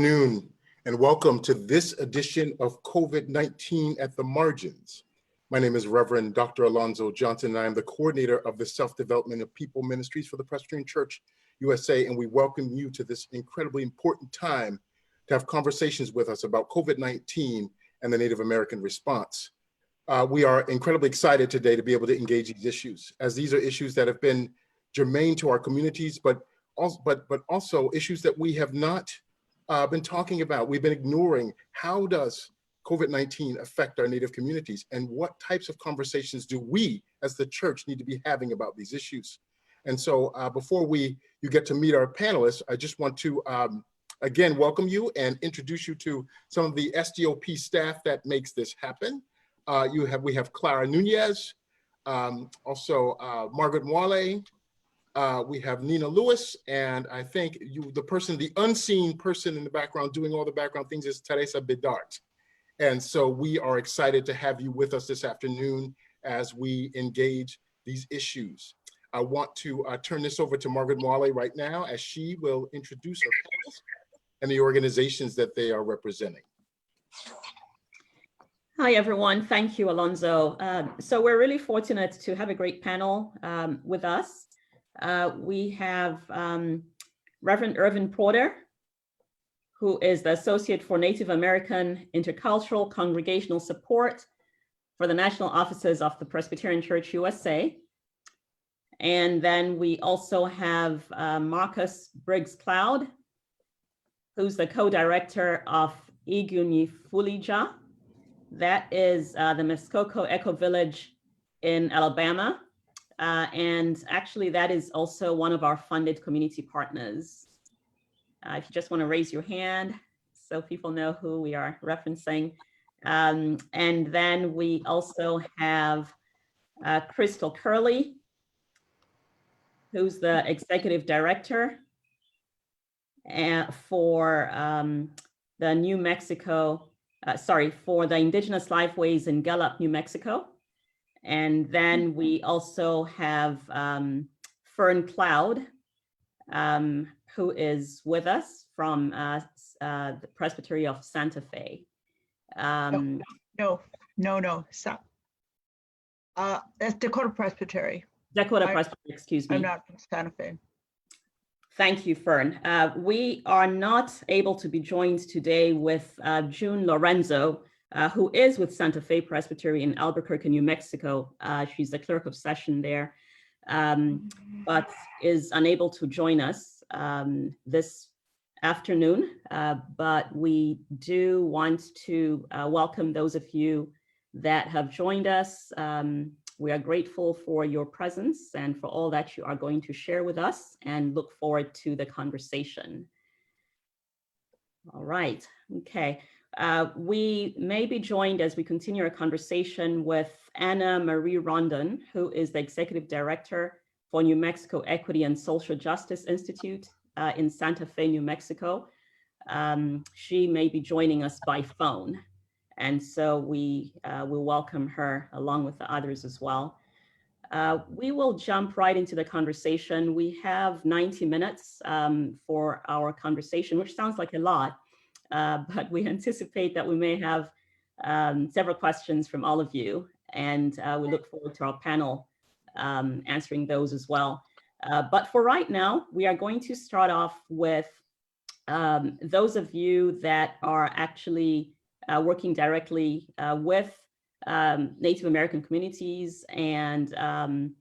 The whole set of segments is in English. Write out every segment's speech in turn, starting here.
Afternoon, and welcome to this edition of COVID-19 at the Margins. My name is Rev Dr Alonzo Johnson, and I am the coordinator of the Self-Development of People Ministries for the Presbyterian Church USA, and we welcome you to this incredibly important time to have conversations with us about COVID-19 and the Native American response. We are incredibly excited today to be able to engage these issues, as these are issues that have been germane to our communities, but also issues that we have not been talking about. We've been ignoring. How does COVID-19 affect our Native communities, and what types of conversations do we as the church need to be having about these issues? And so before you get to meet our panelists, I just want to again welcome you and introduce you to some of the SDOP staff that makes this happen. We have Clara Nunez, also Margaret Mwale, we have Nina Lewis, and I think the unseen person in the background doing all the background things is Teresa Bedart. And so we are excited to have you with us this afternoon as we engage these issues. I want to turn this over to Margaret Mwale right now, as she will introduce our panelists and the organizations that they are representing. Hi, everyone. Thank you, Alonzo. So we're really fortunate to have a great panel with us. We have Rev Irvin Porter, who is the Associate for Native American Intercultural Congregational Support for the National Offices of the Presbyterian Church USA. And then we also have Marcus Briggs-Cloud, who's the co-director of Ekvn Yefolecv. That is the Maskoke Ecovillage in Alabama. And actually, that is also one of our funded community partners. If you just want to raise your hand so people know who we are referencing. And then we also have Crystal Curley, who's the executive director for the New Mexico, for the Indigenous Lifeways in Gallup, New Mexico. And then we also have Fern Cloud, who is with us from the Presbytery of Santa Fe. No. Stop. That's Dakota Presbytery. Presbytery, excuse me. I'm not from Santa Fe. Thank you, Fern. We are not able to be joined today with June Lorenzo, who is with Santa Fe Presbytery in Albuquerque, New Mexico. She's the clerk of session there, but is unable to join us this afternoon. But we do want to welcome those of you that have joined us. We are grateful for your presence and for all that you are going to share with us, and look forward to the conversation. All right, okay. We may be joined as we continue our conversation with Anna Marie Rondon, who is the Executive Director for New Mexico Equity and Social Justice Institute in Santa Fe, New Mexico. She may be joining us by phone, and so we will welcome her along with the others as well. We will jump right into the conversation. We have 90 minutes for our conversation, which sounds like a lot. But we anticipate that we may have several questions from all of you, and we look forward to our panel answering those as well. But for right now, we are going to start off with those of you that are actually working directly with Native American communities, and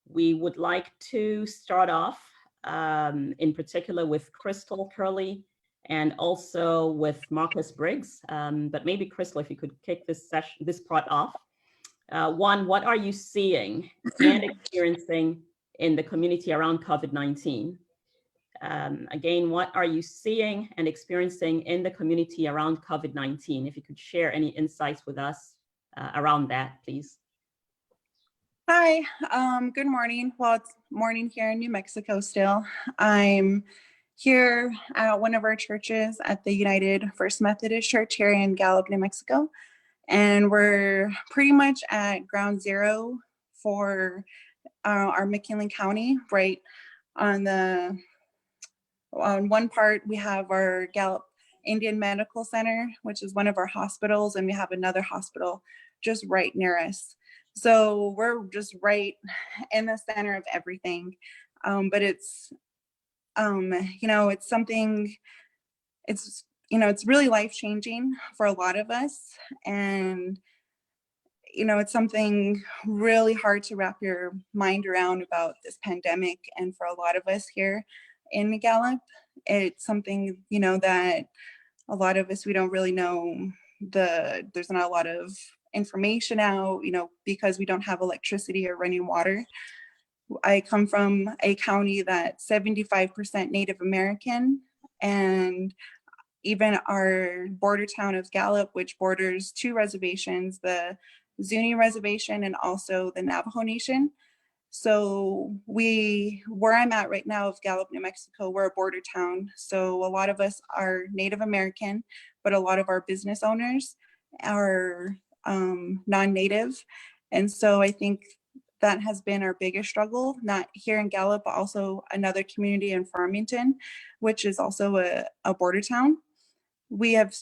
we would like to start off in particular with Crystal Curley, and also with Marcus Briggs. But maybe Crystal, if you could kick this part off. One, what are you seeing and experiencing in the community around COVID-19? Again, what are you seeing and experiencing in the community around COVID-19? If you could share any insights with us around that, please. Hi, good morning. Well, it's morning here in New Mexico still. I'm here at one of our churches at the United First Methodist Church here in Gallup, New Mexico. And we're pretty much at ground zero for our McKinley County, right on the on one part, we have our Gallup Indian Medical Center, which is one of our hospitals, and we have another hospital just right near us. So we're just right in the center of everything. But it's, it's something, it's really life-changing for a lot of us. And, it's something really hard to wrap your mind around about this pandemic. And for a lot of us here in Gallup, it's something, that a lot of us, we don't really know there's not a lot of information out, because we don't have electricity or running water. I come from a county that's 75% Native American, and even our border town of Gallup, which borders two reservations, the Zuni Reservation and also the Navajo Nation. So where I'm at right now of Gallup, New Mexico, we're a border town. So a lot of us are Native American, but a lot of our business owners are non-Native. And so I think that has been our biggest struggle, not here in Gallup, but also another community in Farmington, which is also a border town. We have,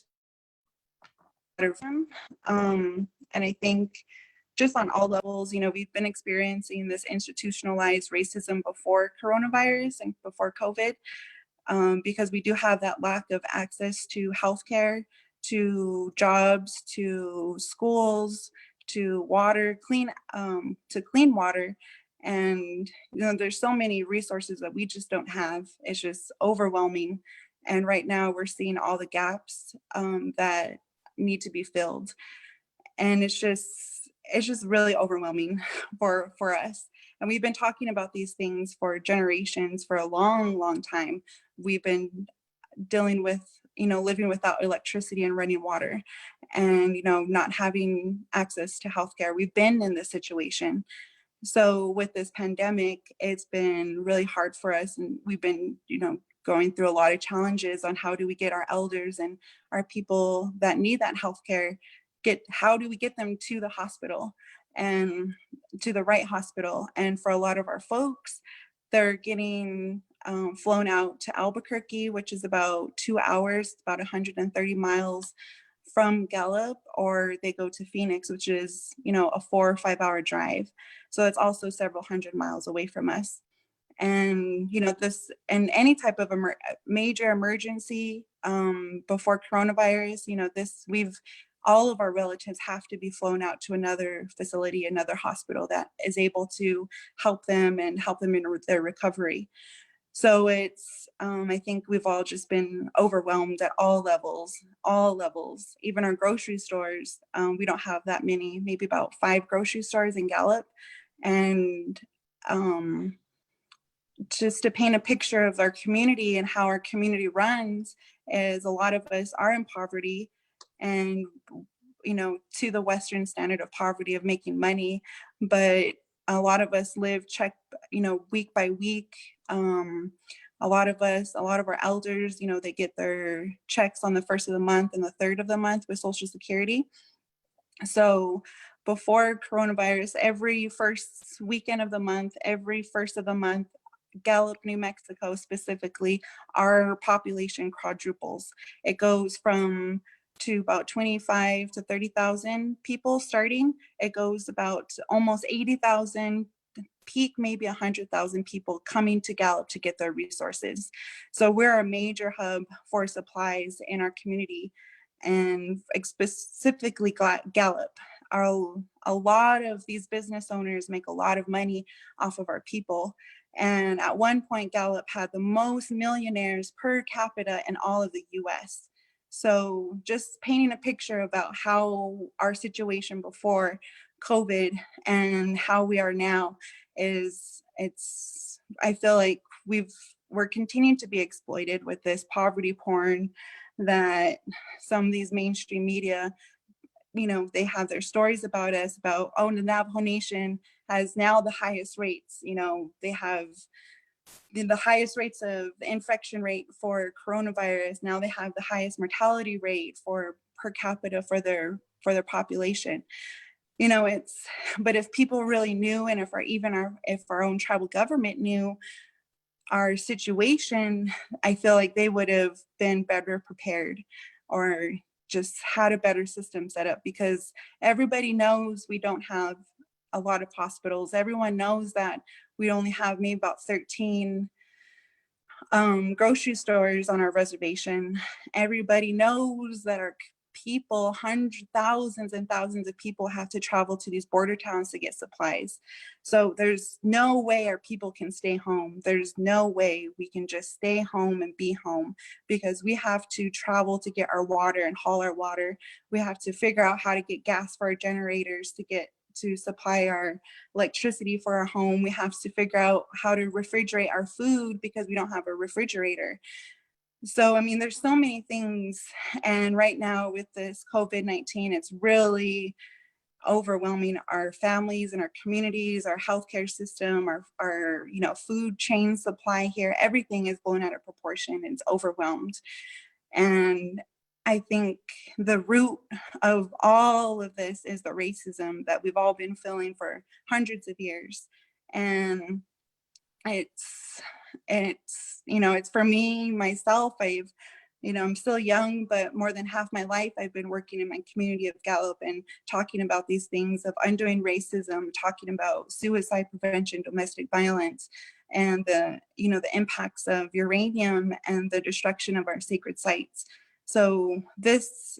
and I think just on all levels, we've been experiencing this institutionalized racism before coronavirus and before COVID, because we do have that lack of access to healthcare, to jobs, to schools, to water, clean water. And, there's so many resources that we just don't have. It's just overwhelming. And right now we're seeing all the gaps that need to be filled. And it's just really overwhelming for us. And we've been talking about these things for generations, for a long, long time. We've been dealing with, living without electricity and running water, and, not having access to healthcare. We've been in this situation. So with this pandemic, it's been really hard for us. And we've been, going through a lot of challenges on how do we get our elders and our people that need that healthcare, how do we get them to the hospital and to the right hospital? And for a lot of our folks, they're getting flown out to Albuquerque, which is about 2 hours, about 130 miles from Gallup, or they go to Phoenix, which is, a 4 or 5 hour drive. So it's also several hundred miles away from us. And, this, and any type of major emergency before coronavirus, all of our relatives have to be flown out to another facility, another hospital that is able to help them and help them in their recovery. So it's, I think we've all just been overwhelmed at all levels, even our grocery stores. We don't have that many, maybe about 5 grocery stores in Gallup. And just to paint a picture of our community and how our community runs is a lot of us are in poverty, and to the Western standard of poverty of making money, but a lot of us live week by week. A lot of our elders, they get their checks on the 1st of the month and the 3rd of the month with Social Security. So before coronavirus, every first weekend of the month, every 1st of the month, Gallup, New Mexico specifically, our population quadruples. It goes from to about 25 to 30,000 people starting. It goes about almost 80,000, peak maybe 100,000 people coming to Gallup to get their resources. So we're a major hub for supplies in our community, and specifically Gallup. A lot of these business owners make a lot of money off of our people. And at one point, Gallup had the most millionaires per capita in all of the US. So just painting a picture about how our situation before COVID and how we are now I feel like we're continuing to be exploited with this poverty porn that some of these mainstream media, they have their stories about us, about, oh, the Navajo Nation has now the highest rates. They have the highest rates of the infection rate for coronavirus. Now they have the highest mortality rate for per capita for their population. But if people really knew, and if our own tribal government knew our situation, I feel like they would have been better prepared or just had a better system set up, because everybody knows we don't have a lot of hospitals. Everyone knows that we only have maybe about 13 grocery stores on our reservation. Everybody knows that our people, hundreds, thousands and thousands of people have to travel to these border towns to get supplies. So there's no way our people can stay home. There's no way we can just stay home and be home, because we have to travel to get our water and haul our water. We have to figure out how to get gas for our generators to supply our electricity for our home. We have to figure out how to refrigerate our food because we don't have a refrigerator. So, I mean, there's so many things. And right now with this COVID-19, it's really overwhelming our families and our communities, our healthcare system, our food chain supply here. Everything is blown out of proportion. It's overwhelmed. And I think the root of all of this is the racism that we've all been feeling for hundreds of years. And it's for me, myself, I'm still young, but more than half my life, I've been working in my community of Gallup and talking about these things of undoing racism, talking about suicide prevention, domestic violence, and the impacts of uranium and the destruction of our sacred sites. So this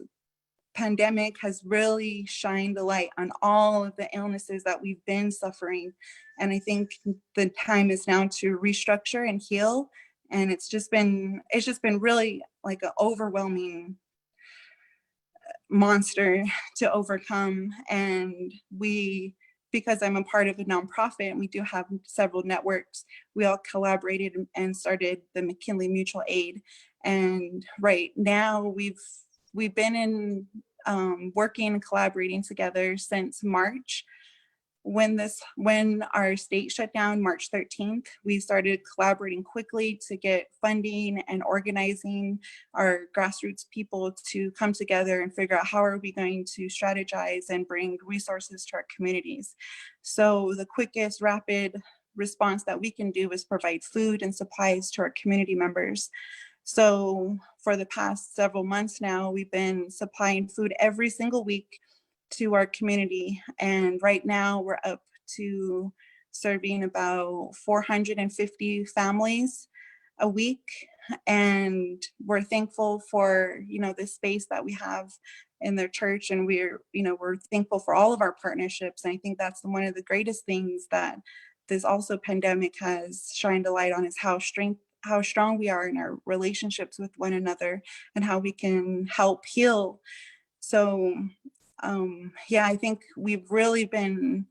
pandemic has really shined the light on all of the illnesses that we've been suffering. And I think the time is now to restructure and heal. And it's just been really like an overwhelming monster to overcome. And because I'm a part of a nonprofit and we do have several networks, we all collaborated and started the McKinley Mutual Aid. And right now we've been working and collaborating together since March. When our state shut down March 13th, we started collaborating quickly to get funding and organizing our grassroots people to come together and figure out how are we going to strategize and bring resources to our communities. So the quickest rapid response that we can do is provide food and supplies to our community members. So for the past several months now, we've been supplying food every single week to our community. And right now we're up to serving about 450 families a week. And we're thankful for, the space that we have in their church. And we're thankful for all of our partnerships. And I think that's one of the greatest things that this also pandemic has shined a light on, is how strong we are in our relationships with one another and how we can help heal. So I think we've really been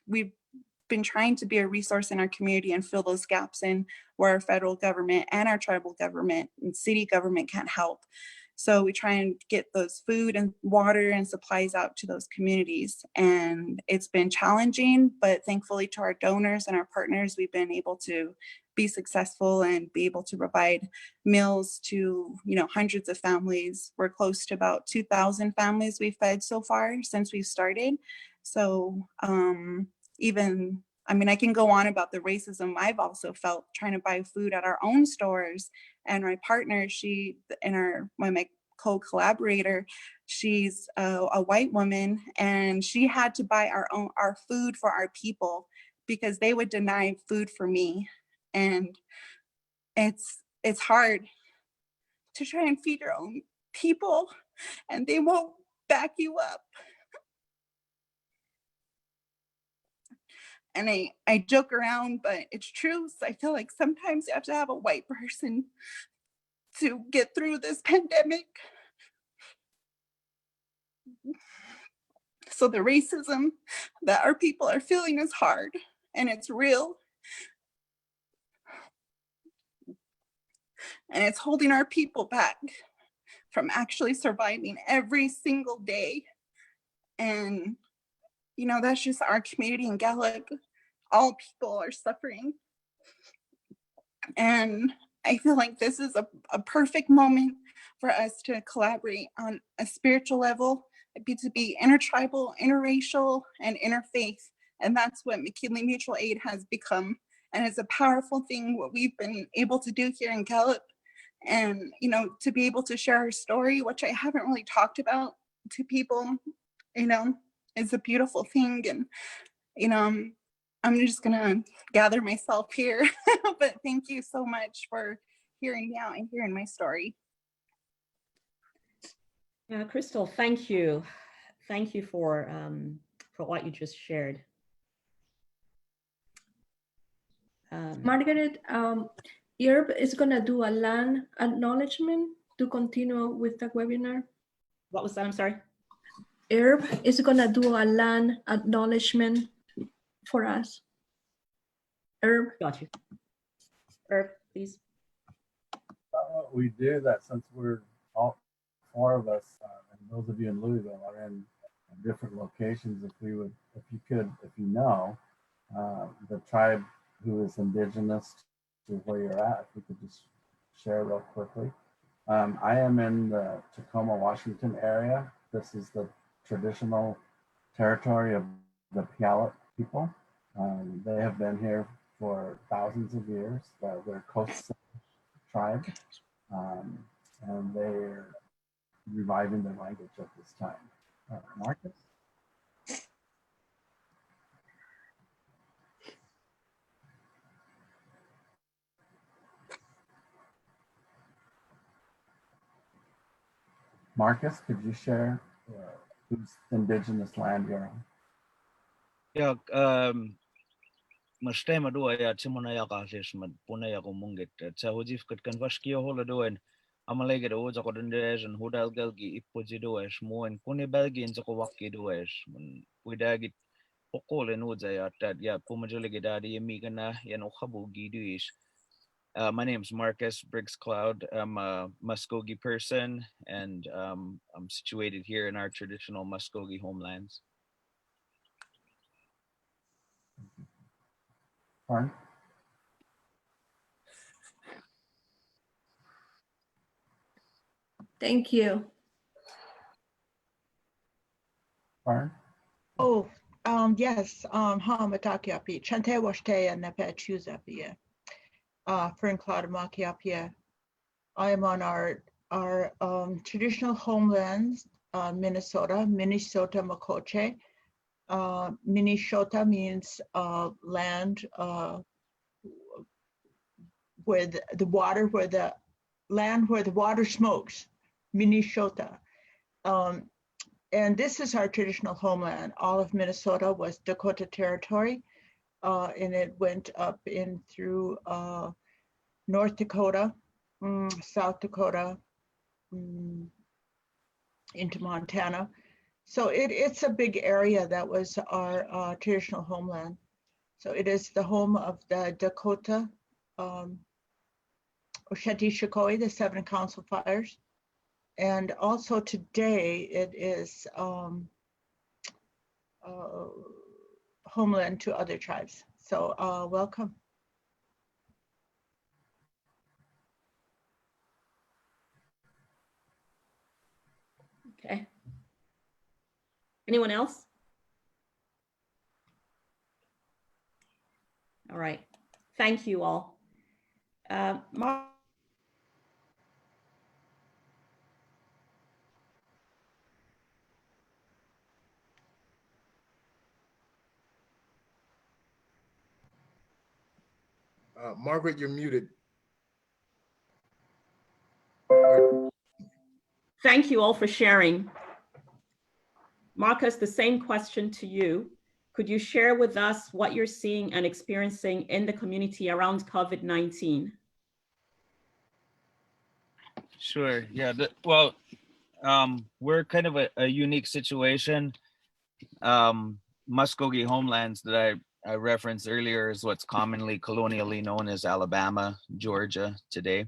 we've been trying to be a resource in our community and fill those gaps in where our federal government and our tribal government and city government can't help. So we try and get those food and water and supplies out to those communities. And it's been challenging, but thankfully to our donors and our partners, we've been able to be successful and be able to provide meals to, hundreds of families. We're close to about 2,000 families we've fed so far since we've started. So I can go on about the racism I've also felt trying to buy food at our own stores. And my partner, my co-collaborator, she's a white woman, and she had to buy our food for our people because they would deny food for me. And it's hard to try and feed your own people and they won't back you up. And I joke around, but it's true. So I feel like sometimes you have to have a white person to get through this pandemic. So the racism that our people are feeling is hard and it's real. And it's holding our people back from actually surviving every single day. And, that's just our community in Gallup. All people are suffering. And I feel like this is a perfect moment for us to collaborate on a spiritual level, to be intertribal, interracial, and interfaith. And that's what McKinley Mutual Aid has become. And it's a powerful thing what we've been able to do here in Gallup. And, you know, to be able to share our story, which I haven't really talked about to people, you know, is a beautiful thing. And, you know, I'm just gonna gather myself here, but thank you so much for hearing me out and hearing my story. Yeah, Crystal, thank you. Thank you for what you just shared. Margaret, Irv is gonna do a land acknowledgement to continue with the webinar. What was that? I'm sorry. Irv is gonna do a land acknowledgement for us. Irv. Got you. Irv, please. We do that since we're all four of us, and those of you in Louisville are in different locations. If you know, the tribe who is indigenous to where you're at, if we could just share real quickly. I am in the Tacoma, Washington area. This is the traditional territory of the Puyallup people. They have been here for thousands of years. They're Coast tribe, and they're reviving their language at this time. Marcus? Marcus, could you share whose indigenous land you're on? Yeah, mas tema doa ya timona ya kasis mat puna ya kumungit sa hujif kat kan vaskio hola doen amalega do za kodendez and hodal galgi ipoji does mo en kune belgi en zako wakki does widagit pokole no za ya tad ya pumajulige dadi yamigana yan okhabu giduis. My name's Marcus Briggs-Cloud. I'm a Muskogee person, and I'm situated here in our traditional Muskogee homelands. Fern? Thank you. Fern? Oh, yes, Hamatakiapi, Chante Washte and Nepechuzapi. Fern Cloud Makiapia. I am on our traditional homelands, Minnesota Makoche. Minnesota means land where the water smokes, Minnesota. And this is our traditional homeland. All of Minnesota was Dakota territory, and it went up in through North Dakota, South Dakota, into Montana. So it's a big area that was our traditional homeland. So it is the home of the Dakota Osheti-Shikoi, the 7 council fires. And also today it is homeland to other tribes. So welcome. Okay. Anyone else? All right. Thank you all. Margaret, you're muted. Thank you all for sharing. Marcus, the same question to you. Could you share with us what you're seeing and experiencing in the community around COVID-19? Sure. Yeah. We're kind of a unique situation. Muskogee homelands that I referenced earlier is what's commonly colonially known as Alabama, Georgia today.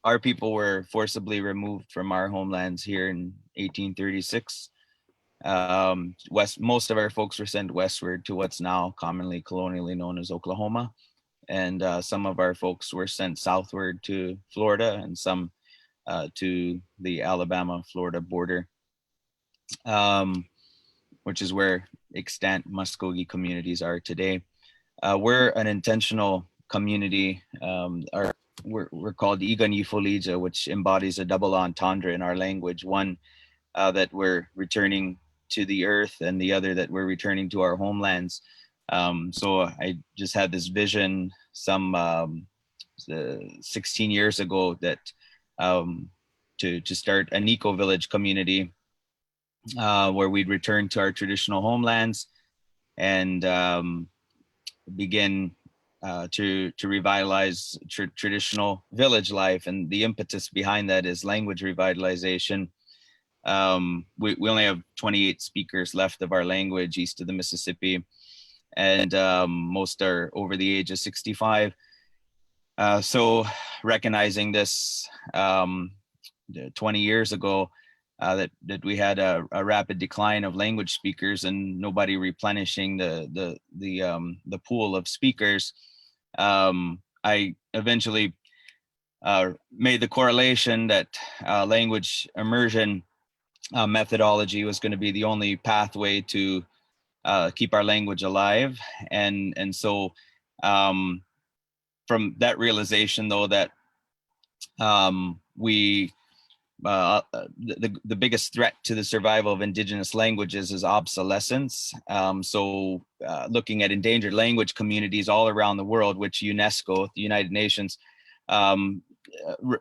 Our people were forcibly removed from our homelands here in 1836. Most of our folks were sent westward to what's now commonly colonially known as Oklahoma. And some of our folks were sent southward to Florida and some to the Alabama-Florida border, which is where extant Muskogee communities are today. we're an intentional community. We're called Ekvn Yefolecv, which embodies a double entendre in our language. One, that we're returning to the earth, and the other that we're returning to our homelands. So I just had this vision some 16 years ago that to start an Ecovillage community where we'd return to our traditional homelands and begin to revitalize traditional village life. And the impetus behind that is language revitalization. We only have 28 speakers left of our language east of the Mississippi, and most are over the age of 65. So recognizing this 20 years ago, that we had a rapid decline of language speakers and nobody replenishing the pool of speakers, I eventually made the correlation that language immersion methodology was going to be the only pathway to keep our language alive. And so from that realization, though, that the biggest threat to the survival of Indigenous languages is obsolescence. So looking at endangered language communities all around the world, which UNESCO, the United Nations,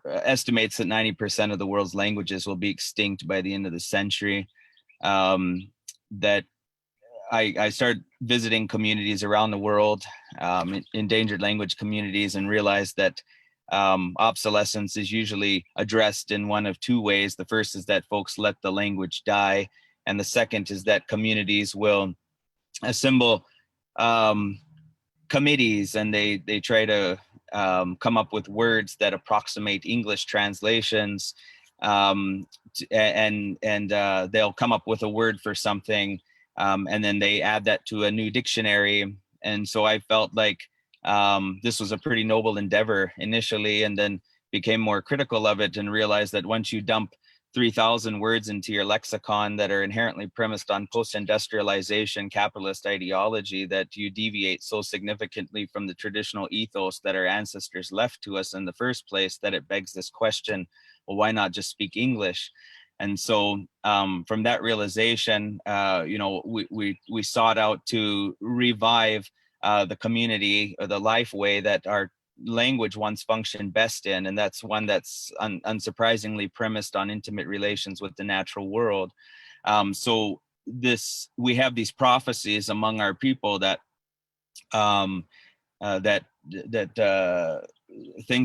estimates that 90% of the world's languages will be extinct by the end of the century. That I started visiting communities around the world, endangered language communities, and realized that obsolescence is usually addressed in one of two ways. The first is that folks let the language die, and the second is that communities will assemble committees, and they try to come up with words that approximate English translations, and they'll come up with a word for something, and then they add that to a new dictionary. And so I felt like this was a pretty noble endeavor initially, and then became more critical of it and realized that once you dump 3,000 words into your lexicon that are inherently premised on post-industrialization capitalist ideology, that you deviate so significantly from the traditional ethos that our ancestors left to us in the first place, that it begs this question, well, why not just speak English? And so from that realization, we sought out to revive the community or the life way that our language once functioned best in, and that's one that's unsurprisingly premised on intimate relations with the natural world. So we have these prophecies among our people that things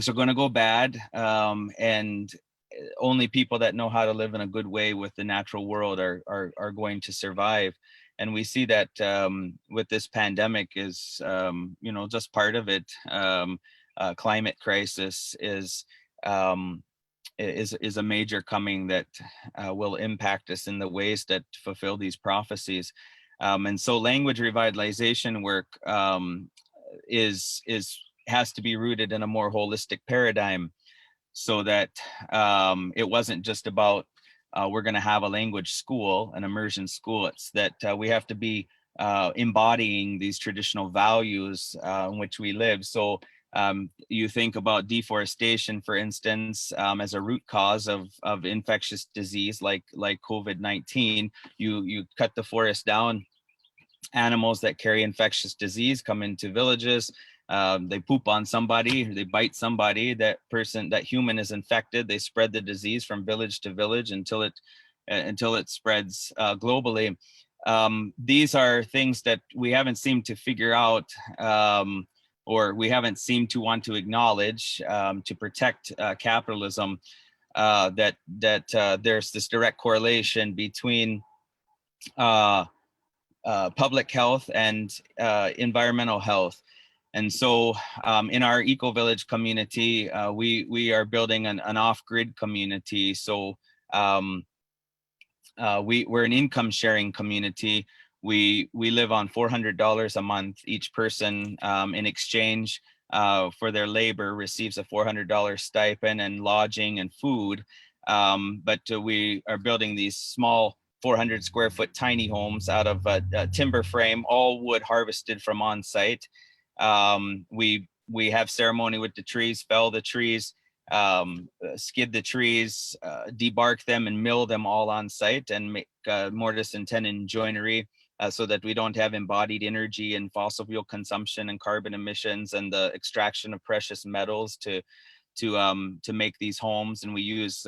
are going to go bad, and only people that know how to live in a good way with the natural world are going to survive. And we see that with this pandemic is just part of it. Climate crisis is a major coming that will impact us in the ways that fulfill these prophecies. And so language revitalization work has to be rooted in a more holistic paradigm, so that it wasn't just about we're going to have a language school, an immersion school. It's that we have to be embodying these traditional values in which we live. So you think about deforestation, for instance, as a root cause of infectious disease like COVID-19. You cut the forest down, animals that carry infectious disease come into villages. They poop on somebody, they bite somebody, that human is infected. They spread the disease from village to village until it spreads globally. These are things that we haven't seemed to figure out, or we haven't seemed to want to acknowledge to protect capitalism. That there's this direct correlation between public health and environmental health. And so in our Ecovillage community, we are building an off-grid community. So we're an income sharing community. We live on $400 a month. Each person in exchange for their labor receives a $400 stipend and lodging and food. But we are building these small 400 square foot tiny homes out of a timber frame, all wood harvested from on site. We have ceremony with the trees, fell the trees, skid the trees, debark them and mill them all on site, and make mortise and tenon joinery, so that we don't have embodied energy and fossil fuel consumption and carbon emissions and the extraction of precious metals to make these homes. And we use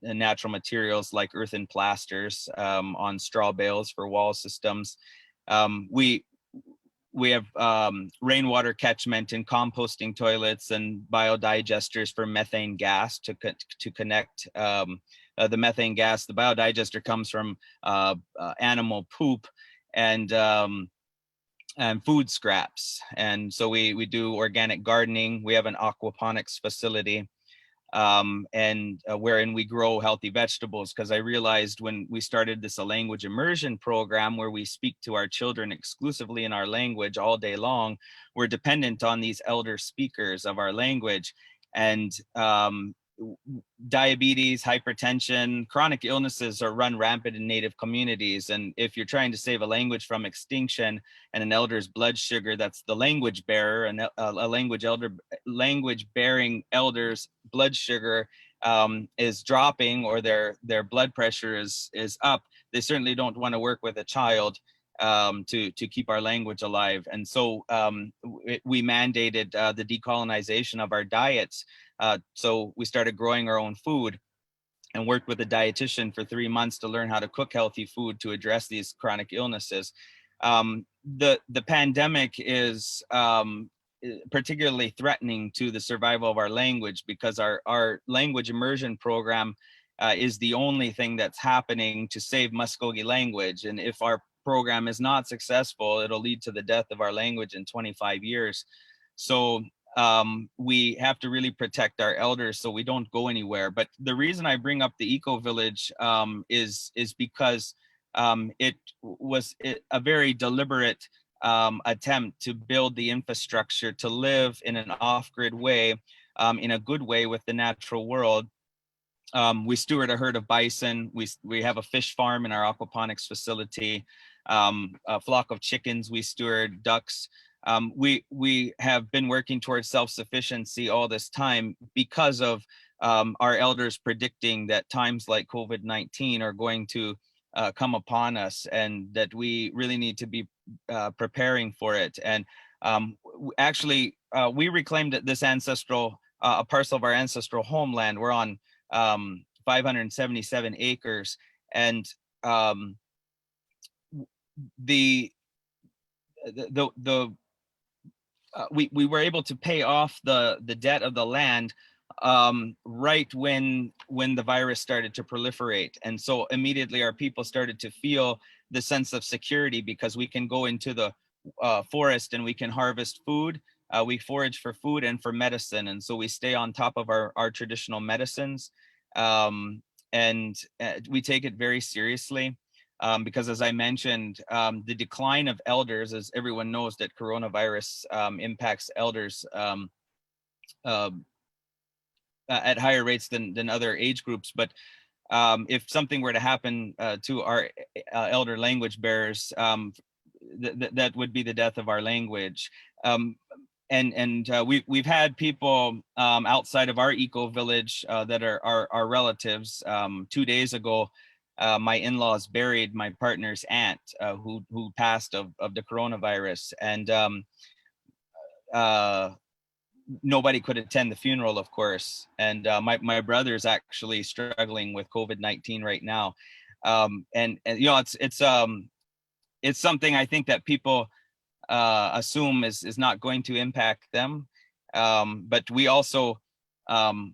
natural materials like earthen plasters on straw bales for wall systems. We have rainwater catchment and composting toilets and biodigesters for methane gas to connect the methane gas. The biodigester comes from animal poop and food scraps. And so we do organic gardening. We have an aquaponics facility wherein we grow healthy vegetables, because I realized when we started this language immersion program where we speak to our children exclusively in our language all day long, we're dependent on these elder speakers of our language. And diabetes, hypertension, chronic illnesses are run rampant in Native communities. And if you're trying to save a language from extinction and an elder's blood sugar, that's the language bearer, and a language bearing elder's blood sugar is dropping, or their blood pressure is up, they certainly don't want to work with a child to keep our language alive. And so we mandated the decolonization of our diets. So we started growing our own food and worked with a dietitian for 3 months to learn how to cook healthy food to address these chronic illnesses. The pandemic is particularly threatening to the survival of our language, because our language immersion program is the only thing that's happening to save Muskogee language. And if our program is not successful, it'll lead to the death of our language in 25 years. So we have to really protect our elders so we don't go anywhere. But the reason I bring up the Ecovillage is because it was a very deliberate attempt to build the infrastructure to live in an off-grid way, in a good way with the natural world. We steward a herd of bison. We have a fish farm in our aquaponics facility, a flock of chickens we steward, ducks. We have been working towards self-sufficiency all this time because of our elders predicting that times like COVID-19 are going to come upon us, and that we really need to be preparing for it. And actually, we reclaimed this ancestral, a parcel of our ancestral homeland. We're on 577 acres, and we were able to pay off the debt of the land right when the virus started to proliferate. And so immediately our people started to feel the sense of security, because we can go into the forest and we can harvest food. We forage for food and for medicine. And so we stay on top of our traditional medicines. And we take it very seriously. Because as I mentioned, the decline of elders, as everyone knows that coronavirus impacts elders at higher rates than other age groups. But if something were to happen to our elder language bearers, that would be the death of our language. We've had people outside of our Ecovillage that are our relatives. 2 days ago, my in-laws buried my partner's aunt who passed of the coronavirus, and nobody could attend the funeral, of course. And my brother's actually struggling with COVID-19 right now. And you know, it's something I think that people assume is not going to impact them. But we also,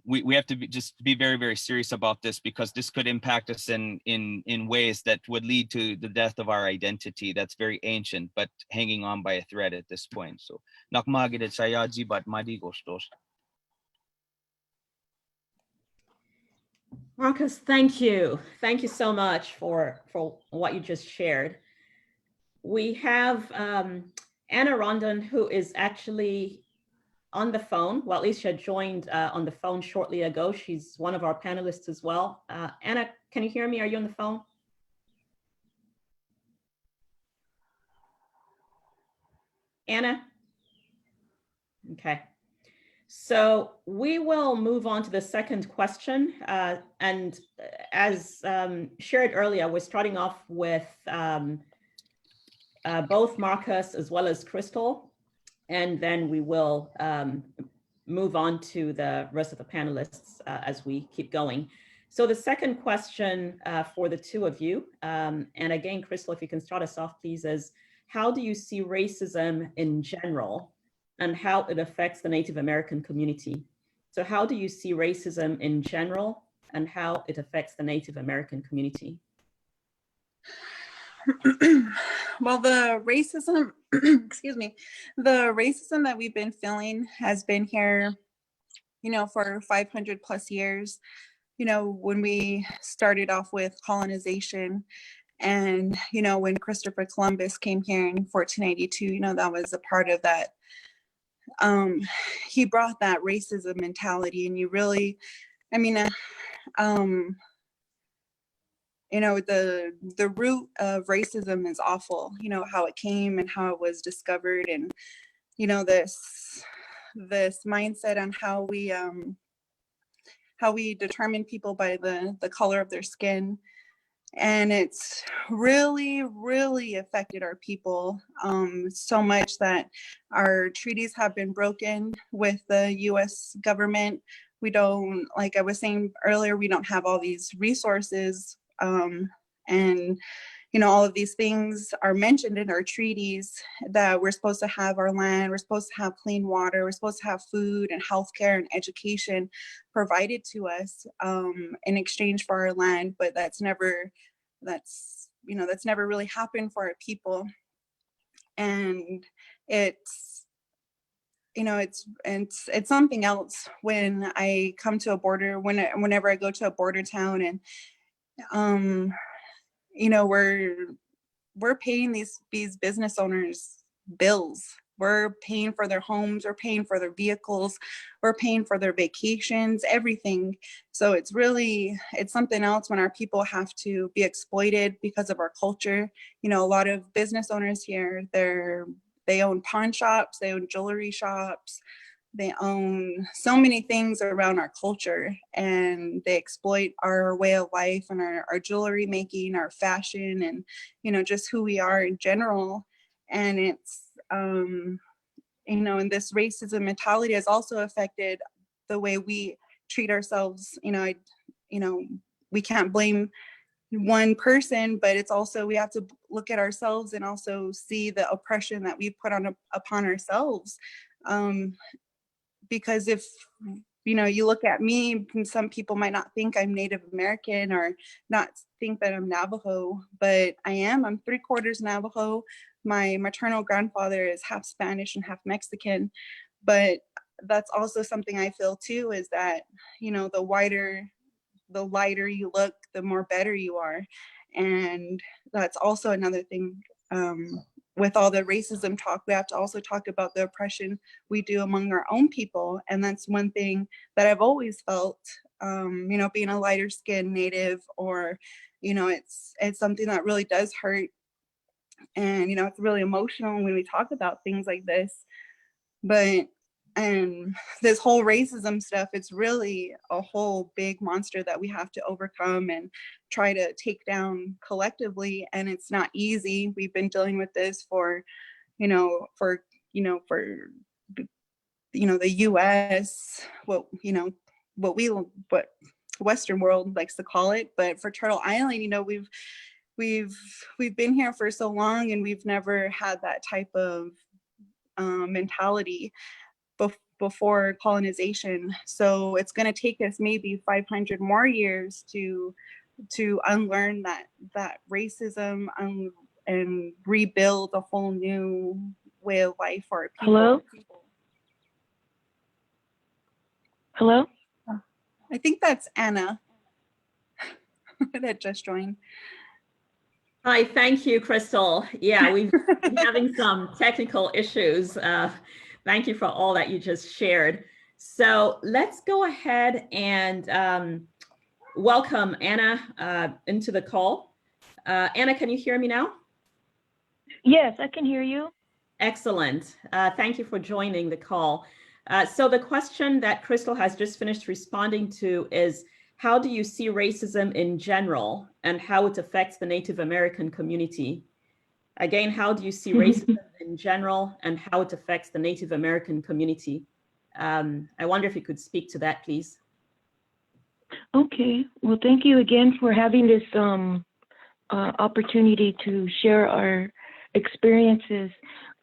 we have to be very, very serious about this, because this could impact us in ways that would lead to the death of our identity that's very ancient, but hanging on by a thread at this point. So, nakmagid saya jibat madigostos. Marcus, thank you. Thank you so much for what you just shared. We have Annarondon, who is actually on the phone. Well, at least she had joined on the phone shortly ago. She's one of our panelists as well. Anna, can you hear me? Are you on the phone? Anna? Okay. So we will move on to the second question. And as shared earlier, we're starting off with both Marcus as well as Crystal, and then we will move on to the rest of the panelists as we keep going. So the second question for the two of you, and again, Crystal, if you can start us off, please, is how do you see racism in general and how it affects the Native American community? So how do you see racism in general and how it affects the Native American community? Well, the racism, excuse me, the racism that we've been feeling has been here, you know, for 500 plus years. You know, when we started off with colonization and, you know, when Christopher Columbus came here in 1492, you know, that was a part of that. He brought that racism mentality, and you really, I mean, you know, the root of racism is awful, you know, how it came and how it was discovered, and, you know, this mindset on how we determine people by the color of their skin. And it's really, really affected our people so much that our treaties have been broken with the US government. We don't, like I was saying earlier, we don't have all these resources. And, you know, all of these things are mentioned in our treaties, that we're supposed to have our land, we're supposed to have clean water, we're supposed to have food and healthcare and education provided to us in exchange for our land, but that's never really happened for our people. And it's, you know, it's something else when I come to a border, whenever I go to a border town, and you know, we're paying these business owners bills. We're paying for their homes, we're paying for their vehicles, we're paying for their vacations, everything. So it's something else when our people have to be exploited because of our culture. You know, a lot of business owners here, they own pawn shops, they own jewelry shops, they own so many things around our culture, and they exploit our way of life and our jewelry making, our fashion, and, you know, just who we are in general. And it's, you know, and this racism mentality has also affected the way we treat ourselves. You know, we can't blame one person, but it's also, we have to look at ourselves and also see the oppression that we put upon ourselves. Because if, you know, you look at me, some people might not think I'm Native American or not think that I'm Navajo, but I am. I'm 3/4 Navajo. My maternal grandfather is half Spanish and half Mexican. But that's also something I feel too, is that, you know, the lighter you look, the more better you are. And that's also another thing. With all the racism talk, we have to also talk about the oppression we do among our own people. And that's one thing that I've always felt, you know, being a lighter skinned Native, or, you know, it's something that really does hurt. And, you know, it's really emotional when we talk about things like this. But, and this whole racism stuff, it's really a whole big monster that we have to overcome and try to take down collectively. And it's not easy. We've been dealing with this for the US, what Western world likes to call it. But for Turtle Island, you know, we've been here for so long, and we've never had that type of mentality before colonization. So it's going to take us maybe 500 more years to unlearn that racism and rebuild a whole new way of life for our people. Hello? I think that's Anna that just joined. Hi, thank you, Crystal. Yeah, we've been having some technical issues. Thank you for all that you just shared. So let's go ahead and welcome Anna into the call. Anna, can you hear me now? Yes, I can hear you. Excellent. Thank you for joining the call. So the question that Crystal has just finished responding to is, how do you see racism in general and how it affects the Native American community? Again, how do you see racism in general and how it affects the Native American community? I wonder if you could speak to that, please. Okay, well, thank you again for having this opportunity to share our experiences.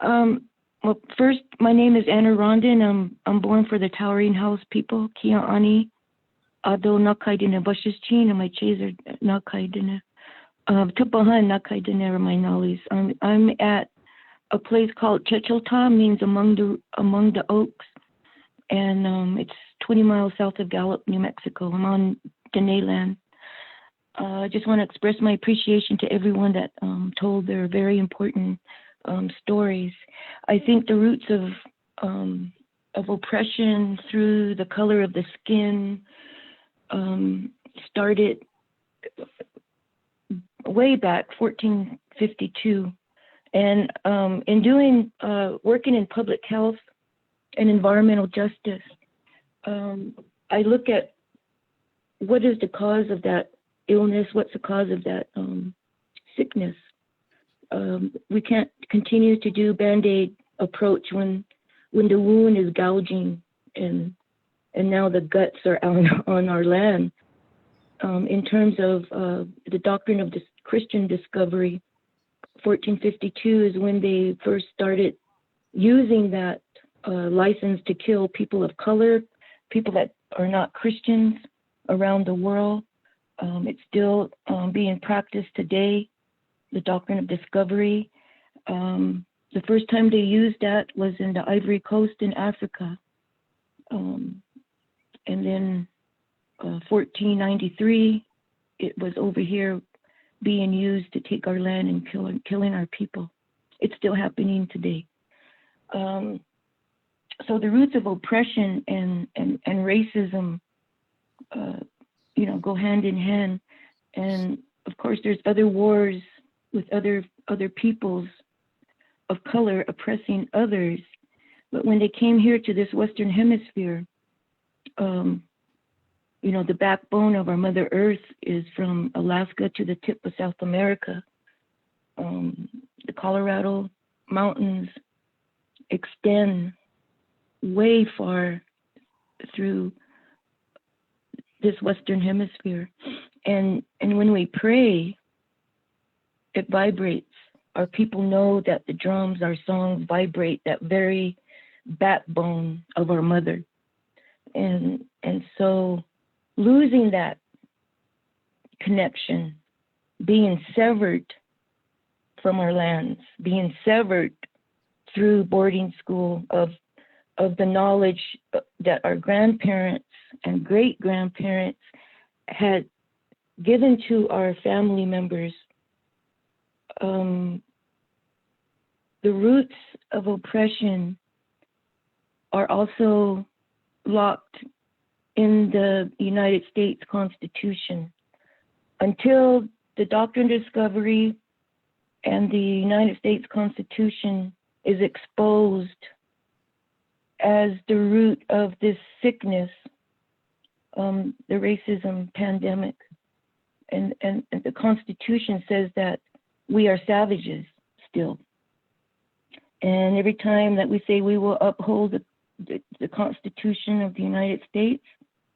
Well, first, my name is Annarondon. I'm born for the Towering House people, Kia'ani, Ado Nakaidina Bushishchin, and my chaser Nakaidina. Tupahan Nakaidina are my nollies. I'm at a place called Chechilta, means among the oaks, and it's 20 miles south of Gallup, New Mexico. I'm on Dene land. I just want to express my appreciation to everyone that told their very important stories. I think the roots of oppression through the color of the skin started way back 1452, and in doing working in public health and environmental justice, I look at what is the cause of that illness, what's the cause of that sickness. We can't continue to do Band-Aid approach when the wound is gouging and now the guts are on our land. In terms of the doctrine of Christian discovery, 1452 is when they first started using that license to kill people of color, people that are not Christians around the world. It's still being practiced today, the doctrine of discovery. The first time they used that was in the Ivory Coast in Africa. And then 1493, it was over here being used to take our land and killing our people. It's still happening today. So the roots of oppression and racism, go hand in hand. And of course, there's other wars with other peoples of color oppressing others. But when they came here to this Western Hemisphere, the backbone of our Mother Earth is from Alaska to the tip of South America. The Colorado mountains extend way far through this Western Hemisphere. And when we pray, it vibrates. Our people know that the drums, our songs vibrate that very backbone of our mother. And so losing that connection, being severed from our lands, being severed through boarding school of the knowledge that our grandparents and great-grandparents had given to our family members. The roots of oppression are also locked in the United States Constitution. Until the doctrine of discovery and the United States Constitution is exposed as the root of this sickness, the racism pandemic. And the Constitution says that we are savages still. And every time that we say we will uphold the Constitution of the United States,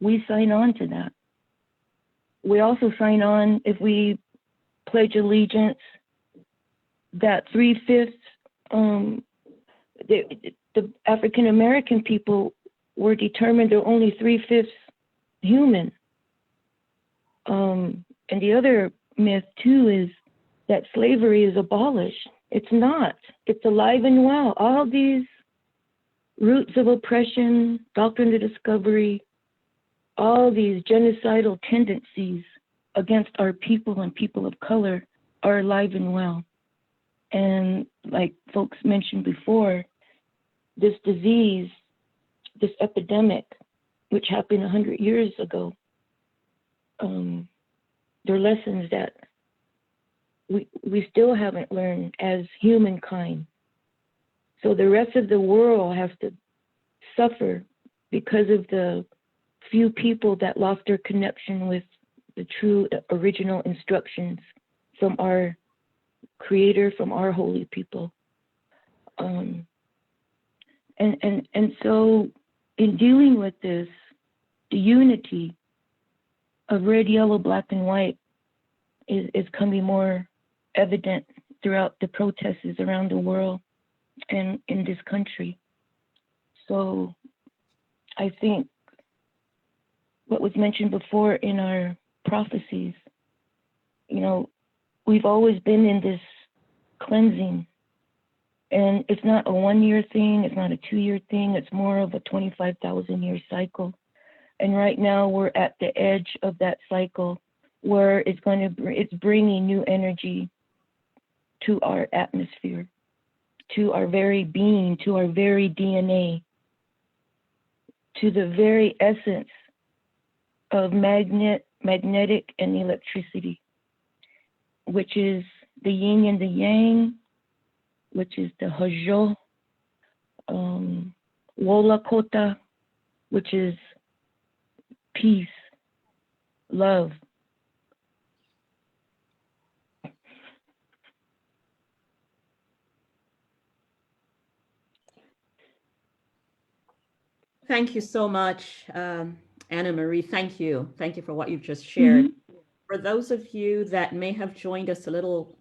we sign on to that. We also sign on, if we pledge allegiance, that 3/5 the African American people were determined they're only 3/5 human. And the other myth too is that slavery is abolished. It's not. It's alive and well. All these roots of oppression, doctrine of discovery, all these genocidal tendencies against our people and people of color are alive and well. And like folks mentioned before, this disease, this epidemic, which happened 100 years ago, there are lessons that we still haven't learned as humankind. So the rest of the world has to suffer because of the few people that lost their connection with the true original instructions from our Creator, from our holy people. And so in dealing with this, the unity of red, yellow, black, and white is coming more evident throughout the protests around the world and in this country. So I think what was mentioned before in our prophecies, you know, we've always been in this cleansing, and it's not a 1 year thing, it's not a 2 year thing, it's more of a 25,000 year cycle. And right now we're at the edge of that cycle where it's bringing new energy to our atmosphere, to our very being, to our very DNA, to the very essence of magnetic and electricity, which is the yin and the yang, which is the hajo, wola kota, which is peace, love. Thank you so much, Anna Marie. Thank you. Thank you for what you've just shared. For those of you that may have joined us a little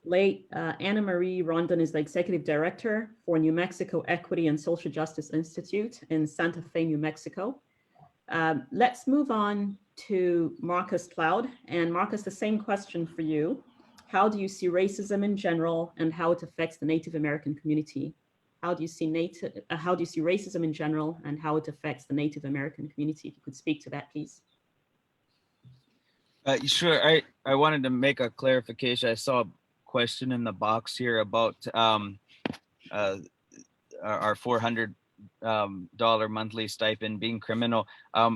late, Anna Marie Rondon is the Executive Director for New Mexico Equity and Social Justice Institute in Santa Fe, New Mexico. Let's move on to Marcus Cloud. And Marcus, the same question for you. How do you see racism in general and how it affects the Native American community? How do you see racism in general and how it affects the Native American community? If you could speak to that, please. Sure. I wanted to make a clarification. I saw a question in the box here about our $400 monthly stipend being criminal.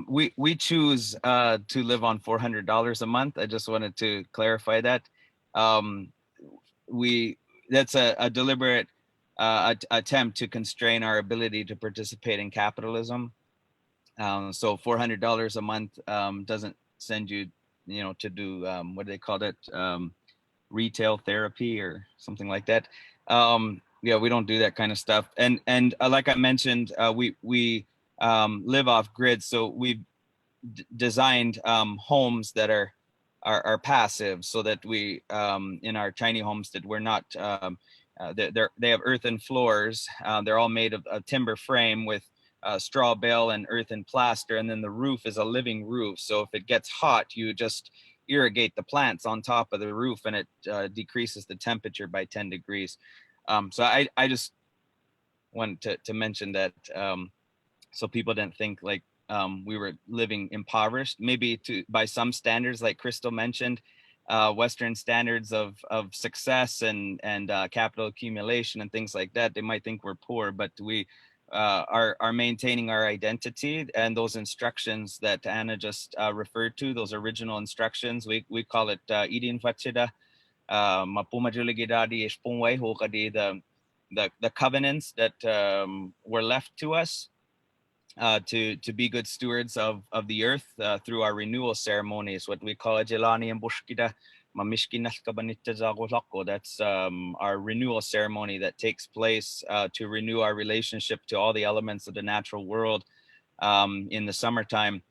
We choose to live on $400 a month. I just wanted to clarify that. That's a deliberate attempt to constrain our ability to participate in capitalism. So $400 a month doesn't send you, to do what do they call it, retail therapy or something like that. Yeah, we don't do that kind of stuff. And like I mentioned, we live off grid, so we've designed homes that are passive, so that we in our tiny homestead we're not. They have earthen floors. They're all made of a timber frame with straw bale and earthen plaster, and then the roof is a living roof. So if it gets hot, you just irrigate the plants on top of the roof, and it decreases the temperature by 10 degrees. So I just wanted to mention that so people didn't think like we were living impoverished. Maybe by some standards, like Crystal mentioned, Western standards of success and capital accumulation and things like that, they might think we're poor, but we are maintaining our identity. And those instructions that Anna just referred to, those original instructions, we call it idin fachida, the covenants that were left to us to be good stewards of the earth through our renewal ceremonies, what we call Jelani and Bushkida. That's our renewal ceremony that takes place to renew our relationship to all the elements of the natural world in the summertime.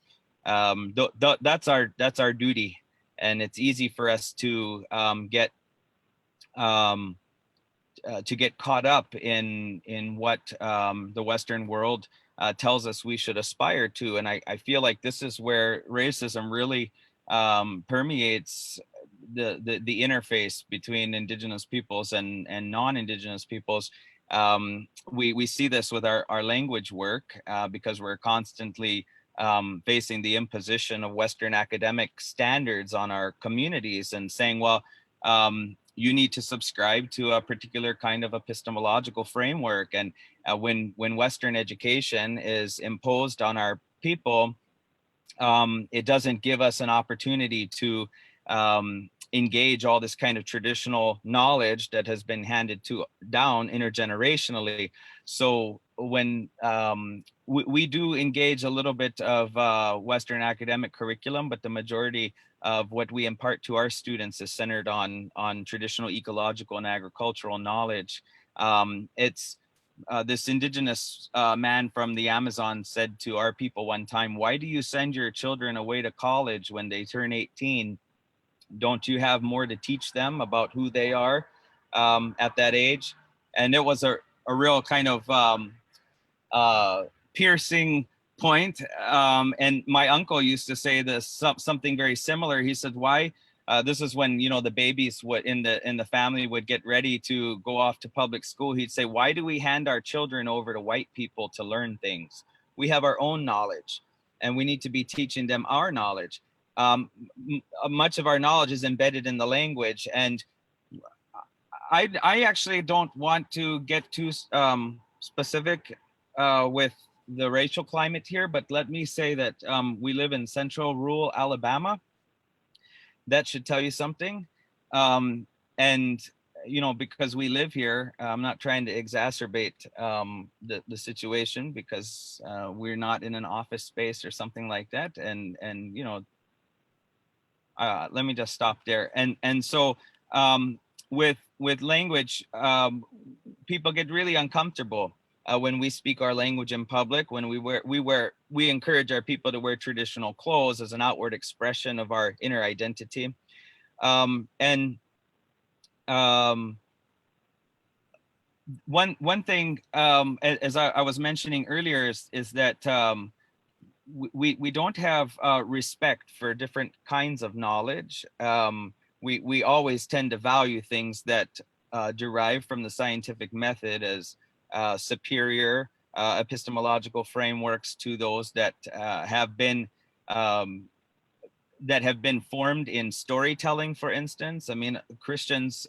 That's our duty, and it's easy for us to get caught up in what the Western world tells us we should aspire to. And I feel like this is where racism really permeates the interface between Indigenous peoples and non-Indigenous peoples. We see this with our language work because we're constantly facing the imposition of Western academic standards on our communities and saying, well, you need to subscribe to a particular kind of epistemological framework. And when Western education is imposed on our people, it doesn't give us an opportunity to engage all this kind of traditional knowledge that has been handed down intergenerationally. So when we do engage a little bit of Western academic curriculum, but the majority of what we impart to our students is centered on traditional ecological and agricultural knowledge. It's this indigenous man from the Amazon said to our people one time, "Why do you send your children away to college when they turn 18? Don't you have more to teach them about who they are at that age?" And it was a real kind of piercing point. And my uncle used to say this, something very similar. He said, "Why?" This is when, you know, the babies in the family would get ready to go off to public school. He'd say, "Why do we hand our children over to white people to learn things? We have our own knowledge, and we need to be teaching them our knowledge." Much of our knowledge is embedded in the language, and I actually don't want to get too specific with the racial climate here, but let me say that we live in central rural Alabama. That should tell you something. And, you know, because we live here, I'm not trying to exacerbate the situation, because we're not in an office space or something like that. And you know, let me just stop there. And so with language, people get really uncomfortable when we speak our language in public. When we encourage our people to wear traditional clothes as an outward expression of our inner identity. One thing, as I was mentioning earlier, is that we don't have respect for different kinds of knowledge. We always tend to value things that derive from the scientific method as superior epistemological frameworks to those that have been formed in storytelling, for instance. I mean, Christians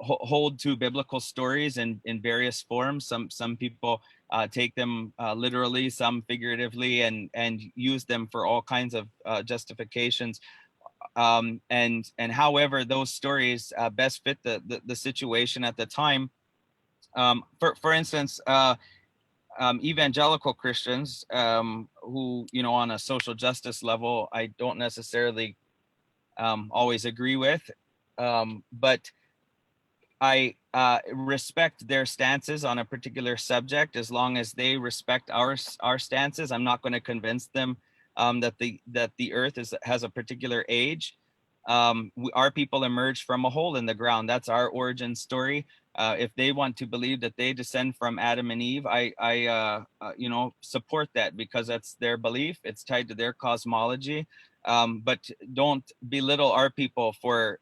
hold to biblical stories in various forms. Some people take them literally, some figuratively, and use them for all kinds of justifications. And however those stories best fit the situation at the time. For instance, evangelical Christians, who, you know, on a social justice level, I don't necessarily always agree with, but I respect their stances on a particular subject as long as they respect our stances. I'm not going to convince them that the earth has a particular age. Our people emerged from a hole in the ground. That's our origin story. If they want to believe that they descend from Adam and Eve, I you know, support that, because that's their belief. It's tied to their cosmology. But don't belittle our people for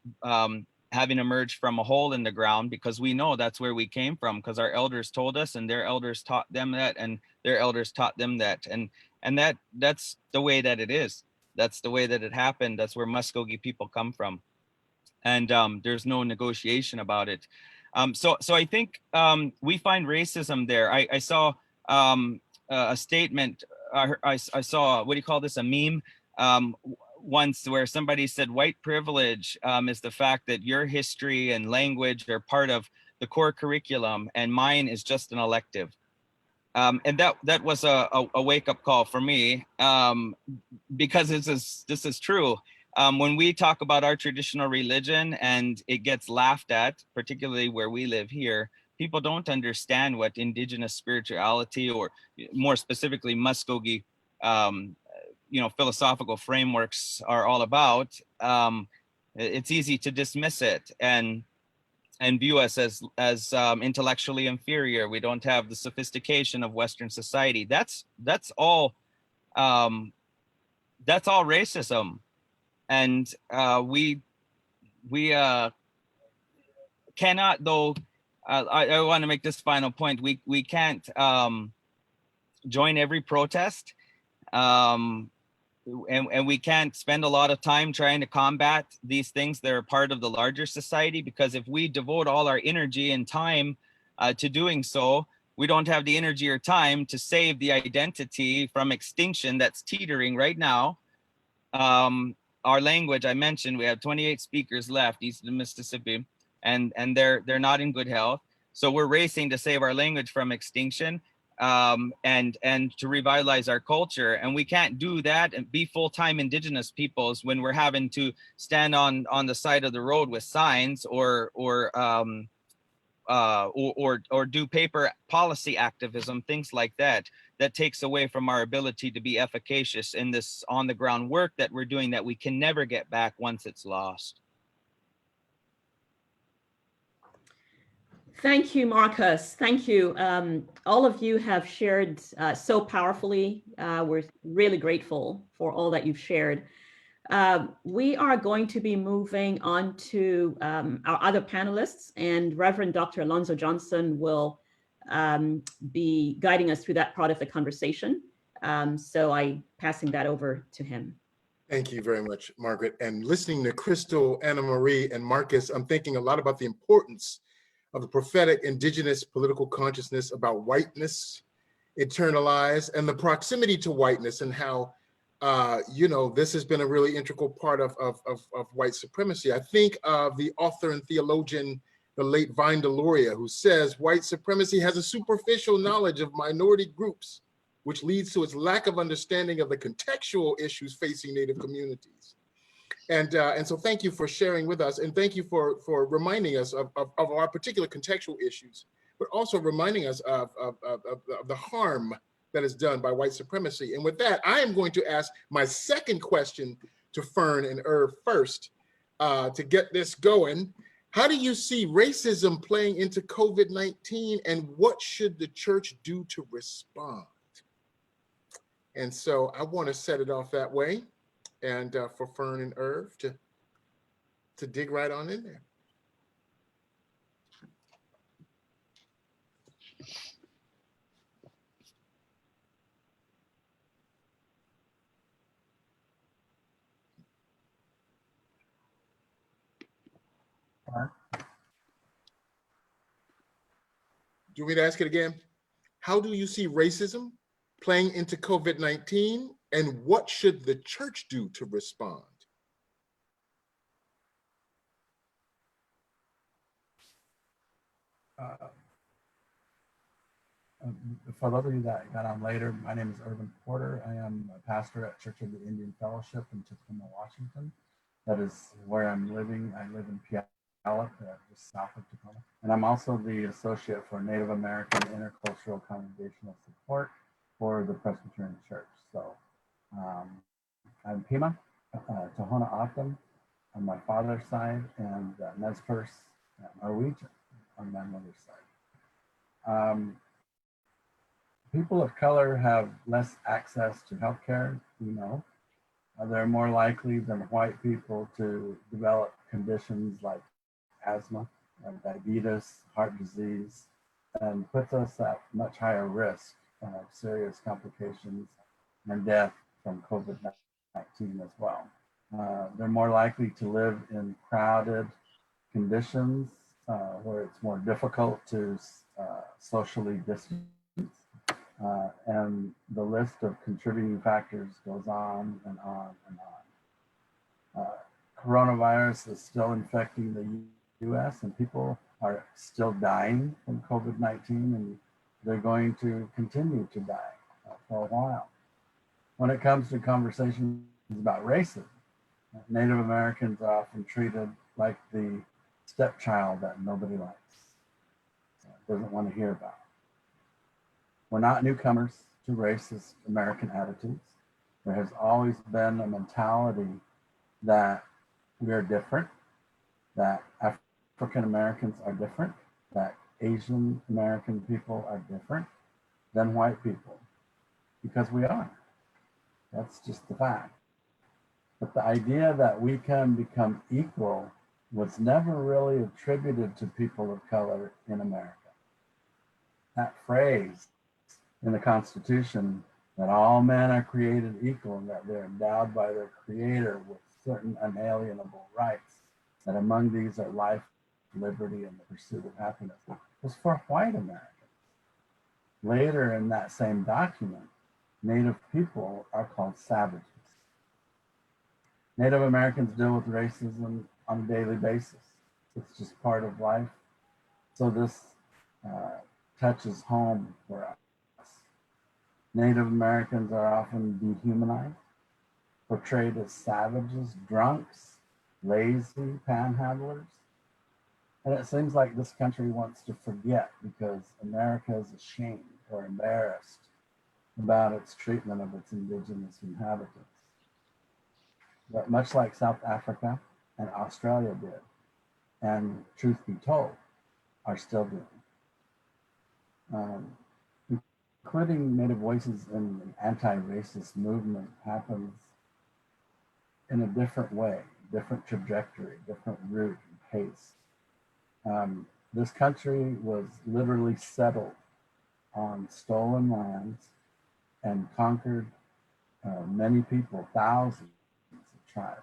having emerged from a hole in the ground, because we know that's where we came from, because our elders told us, and their elders taught them that, and their elders taught them that, and that's the way that it is. That's the way that it happened. That's where Muskogee people come from, and there's no negotiation about it. So I think we find racism there. I saw a statement. I saw, what do you call this, a meme once, where somebody said white privilege is the fact that your history and language are part of the core curriculum, and mine is just an elective. And that was a wake-up call for me, because this is true. When we talk about our traditional religion and it gets laughed at, particularly where we live here, people don't understand what indigenous spirituality, or more specifically Muskogee, you know, philosophical frameworks are all about. It's easy to dismiss it and view us as intellectually inferior. We don't have the sophistication of Western society. That's all racism, and we cannot, though. I want to make this final point. We can't join every protest. And we can't spend a lot of time trying to combat these things that are part of the larger society, because if we devote all our energy and time to doing so, we don't have the energy or time to save the identity from extinction that's teetering right now. Our language, I mentioned, we have 28 speakers left east of the Mississippi, and they're not in good health. So we're racing to save our language from extinction, and to revitalize our culture. And we can't do that and be full-time Indigenous peoples when we're having to stand on the side of the road with signs or do paper policy activism, things like that, that takes away from our ability to be efficacious in this on the ground work that we're doing that we can never get back once it's lost. Thank you, Marcus. Thank you. All of you have shared so powerfully. We're really grateful for all that you've shared. We are going to be moving on to our other panelists, and Reverend Dr. Alonzo Johnson will be guiding us through that part of the conversation. So I'm passing that over to him. Thank you very much, Margaret. And listening to Crystal, Anna Marie, and Marcus, I'm thinking a lot about the importance of the prophetic Indigenous political consciousness about whiteness, internalized, and the proximity to whiteness, and how you know, this has been a really integral part of white supremacy. I think of the author and theologian, the late Vine Deloria, who says white supremacy has a superficial knowledge of minority groups, which leads to its lack of understanding of the contextual issues facing Native communities. And so thank you for sharing with us, and thank you for reminding us of our particular contextual issues, but also reminding us of the harm that is done by white supremacy. And with that, I am going to ask my second question to Fern and Irv first to get this going. How do you see racism playing into COVID-19, and what should the church do to respond? And so I want to set it off that way, and for Fern and Irv to dig right on in there. Do you want me to ask it again? How do you see racism playing into COVID-19, and what should the church do to respond? For those of you that got on later, my name is Irvin Porter. I am a pastor at Church of the Indian Fellowship in Tacoma, Washington. That is where I'm living. I live in Puyallup, just south of Tacoma. And I'm also the associate for Native American Intercultural Congregational Support for the Presbyterian Church. So I'm Pima, Tohono O'odham on my father's side, and Nez Perce, Norwegian on my mother's side. People of color have less access to healthcare, you know. They're more likely than white people to develop conditions like asthma, diabetes, heart disease, and puts us at much higher risk of serious complications and death from COVID-19 as well. They're more likely to live in crowded conditions where it's more difficult to socially distance. And the list of contributing factors goes on and on and on. Coronavirus is still infecting the US, and people are still dying from COVID-19, and they're going to continue to die for a while. When it comes to conversations about racism, Native Americans are often treated like the stepchild that nobody likes, doesn't want to hear about. We're not newcomers to racist American attitudes. There has always been a mentality that we are different, that African Americans are different, that Asian American people are different than white people, because we are. That's just the fact. But the idea that we can become equal was never really attributed to people of color in America. That phrase in the Constitution, that all men are created equal and that they're endowed by their creator with certain unalienable rights, that among these are life, liberty, and the pursuit of happiness, was for white Americans. Later in that same document, Native people are called savages. Native Americans deal with racism on a daily basis. It's just part of life. So this touches home for us. Native Americans are often dehumanized, portrayed as savages, drunks, lazy panhandlers. And it seems like this country wants to forget because America is ashamed or embarrassed about its treatment of its indigenous inhabitants. But much like South Africa and Australia did, and truth be told, are still doing. Including Native voices in the anti-racist movement happens in a different way, different trajectory, different route and pace. This country was literally settled on stolen lands and conquered many people, thousands of tribes.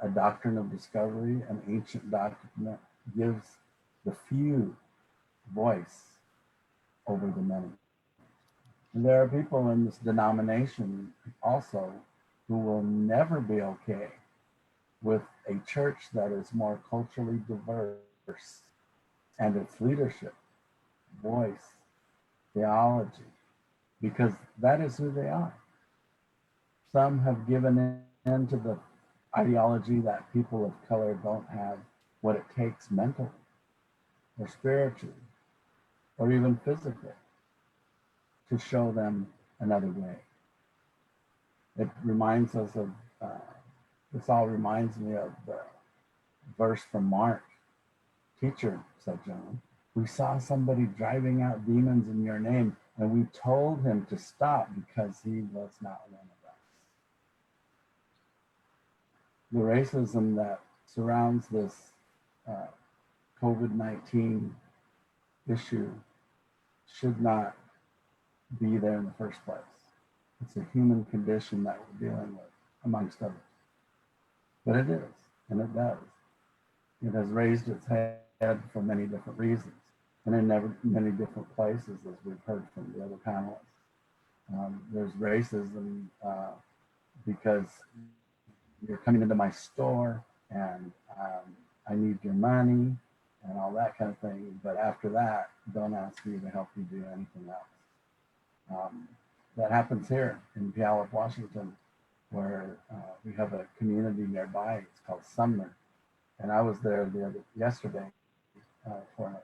A doctrine of discovery, an ancient document, gives the few voice over the many. And there are people in this denomination also who will never be okay with a church that is more culturally diverse and its leadership, voice, theology, because that is who they are. Some have given in to the ideology that people of color don't have what it takes mentally or spiritually or even physically to show them another way. It reminds us of, this all reminds me of the verse from Mark. Teacher, said John, we saw somebody driving out demons in your name, and we told him to stop because he was not one of us. The racism that surrounds this COVID-19 issue should not be there in the first place. It's a human condition that we're dealing with, amongst others. But it is, and it does. It has raised its head for many different reasons, and in many different places, as we've heard from the other panelists. There's racism because you're coming into my store and I need your money and all that kind of thing. But after that, don't ask me to help you do anything else. That happens here in Puyallup, Washington, where we have a community nearby. It's called Sumner. And I was there yesterday for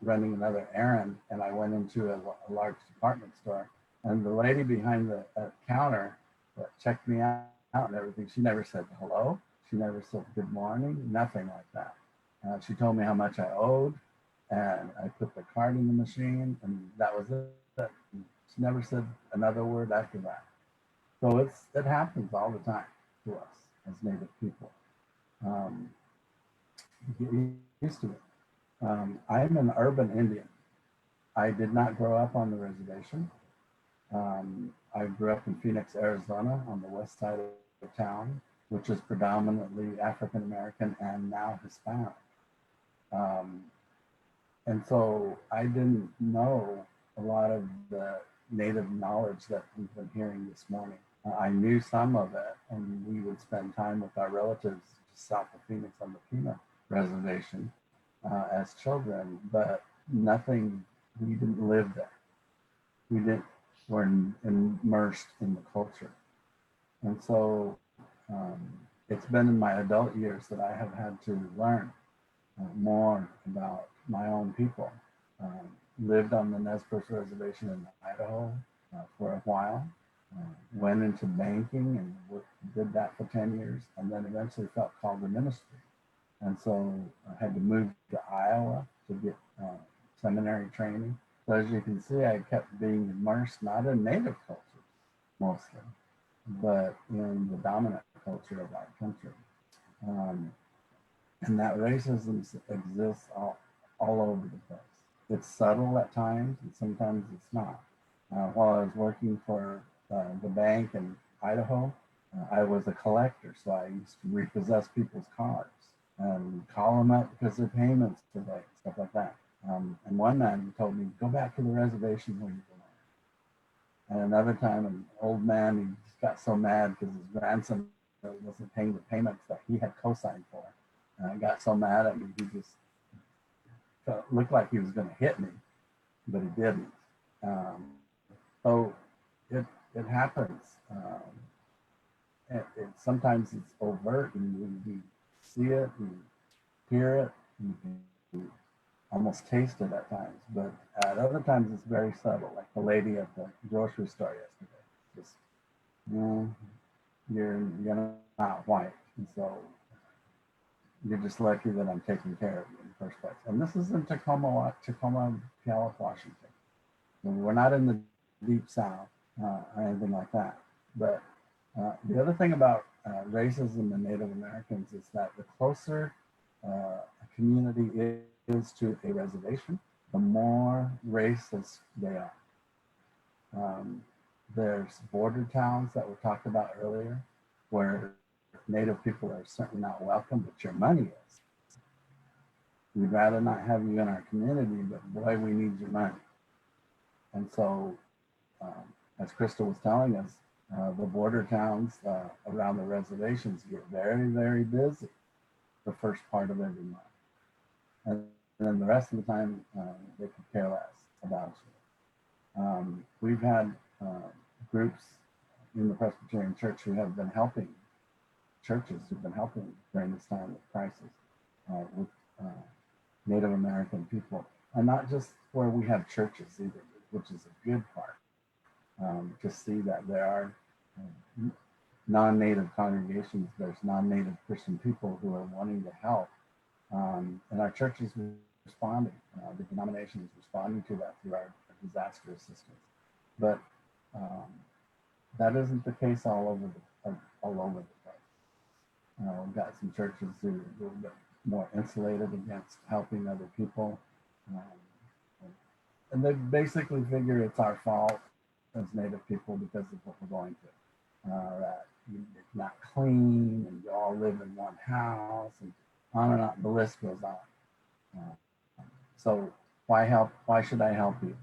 running another errand. And I went into a large department store, and the lady behind the counter that checked me out and everything, she never said hello. She never said good morning, nothing like that. She told me how much I owed, and I put the card in the machine, and that was it. She never said another word after that. So it happens all the time to us as Native people. Get used to it. I'm an urban Indian. I did not grow up on the reservation. I grew up in Phoenix, Arizona, on the west side of town, which is predominantly African American and now Hispanic. And so I didn't know a lot of the Native knowledge that we've been hearing this morning. I knew some of it, and we would spend time with our relatives just south of Phoenix on the Pima Reservation as children, but nothing, we didn't live there. We're immersed in the culture. And so it's been in my adult years that I have had to learn more about my own people. Lived on the Nez Perce Reservation in Idaho for a while. Went into banking and did that for 10 years, and then eventually felt called to ministry. And so I had to move to Iowa to get seminary training. So as you can see, I kept being immersed, not in Native cultures mostly, but in the dominant culture of our country. And that racism exists all over the place. It's subtle at times, and sometimes it's not. While I was working for the bank in Idaho, I was a collector, so I used to repossess people's cars and call them up because their payments were late, stuff like that. And one man told me, go back to the reservation where you belong. And another time, an old man, he just got so mad because his grandson wasn't paying the payments that he had co-signed for. And I got so mad at me, he just looked like he was going to hit me, but he didn't. So it happens. Sometimes it's overt, and you see it, and hear it, and you can almost taste it at times. But at other times, it's very subtle, like the lady at the grocery store yesterday. Just, you're not white, and so you're just lucky that I'm taking care of you in the first place. And this is in Tacoma, Puyallup, Washington. We're not in the deep South or anything like that. But the other thing about racism in Native Americans is that the closer a community is to a reservation, the more racist they are. There's border towns that were talked about earlier where Native people are certainly not welcome, but your money is. We'd rather not have you in our community, but boy, we need your money. And so, as Crystal was telling us, the border towns around the reservations get very, very busy the first part of every month. And then the rest of the time, they could care less about you. We've had groups in the Presbyterian Church who have been helping, churches who've been helping during this time of crisis with Native American people. And not just where we have churches either, which is a good part. To see that there are non-Native congregations, there's non-Native Christian people who are wanting to help. And our church is responding. The denomination is responding to that through our disaster assistance. But that isn't the case all over the place. We've got some churches who are a little bit more insulated against helping other people. And they basically figure it's our fault as Native people because of what we're going through. That it's not clean, and you all live in one house, and on and on, the list goes on. So why help? Why should I help you?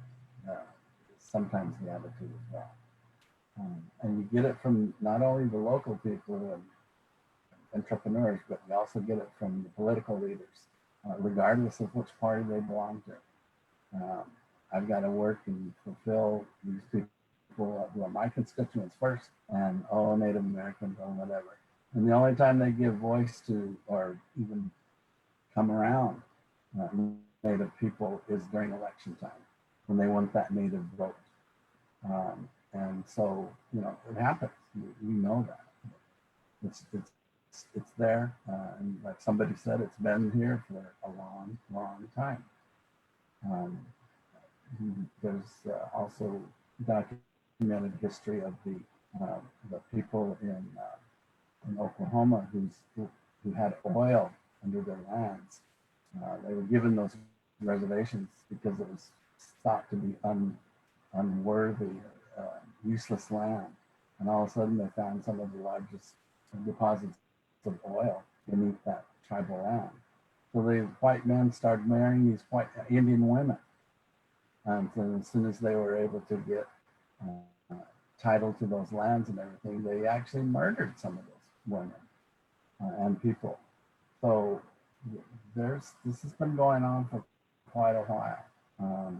Sometimes the attitude as well. And you get it from not only the local people and entrepreneurs, but you also get it from the political leaders, regardless of which party they belong to. I've got to work and fulfill these people who are my constituents first, and all Native Americans or whatever. And the only time they give voice to or even come around Native people is during election time, when they want that Native vote. And so, it happens. We know that. It's there. And like somebody said, it's been here for a long, long time. There's also documented history of the people in Oklahoma who had oil under their lands. They were given those reservations because it was thought to be unworthy, useless land. And all of a sudden they found some of the largest deposits of oil beneath that tribal land. So the white men started marrying these white Indian women. And so as soon as they were able to get title to those lands and everything, they actually murdered some of those women and people. So this has been going on for quite a while.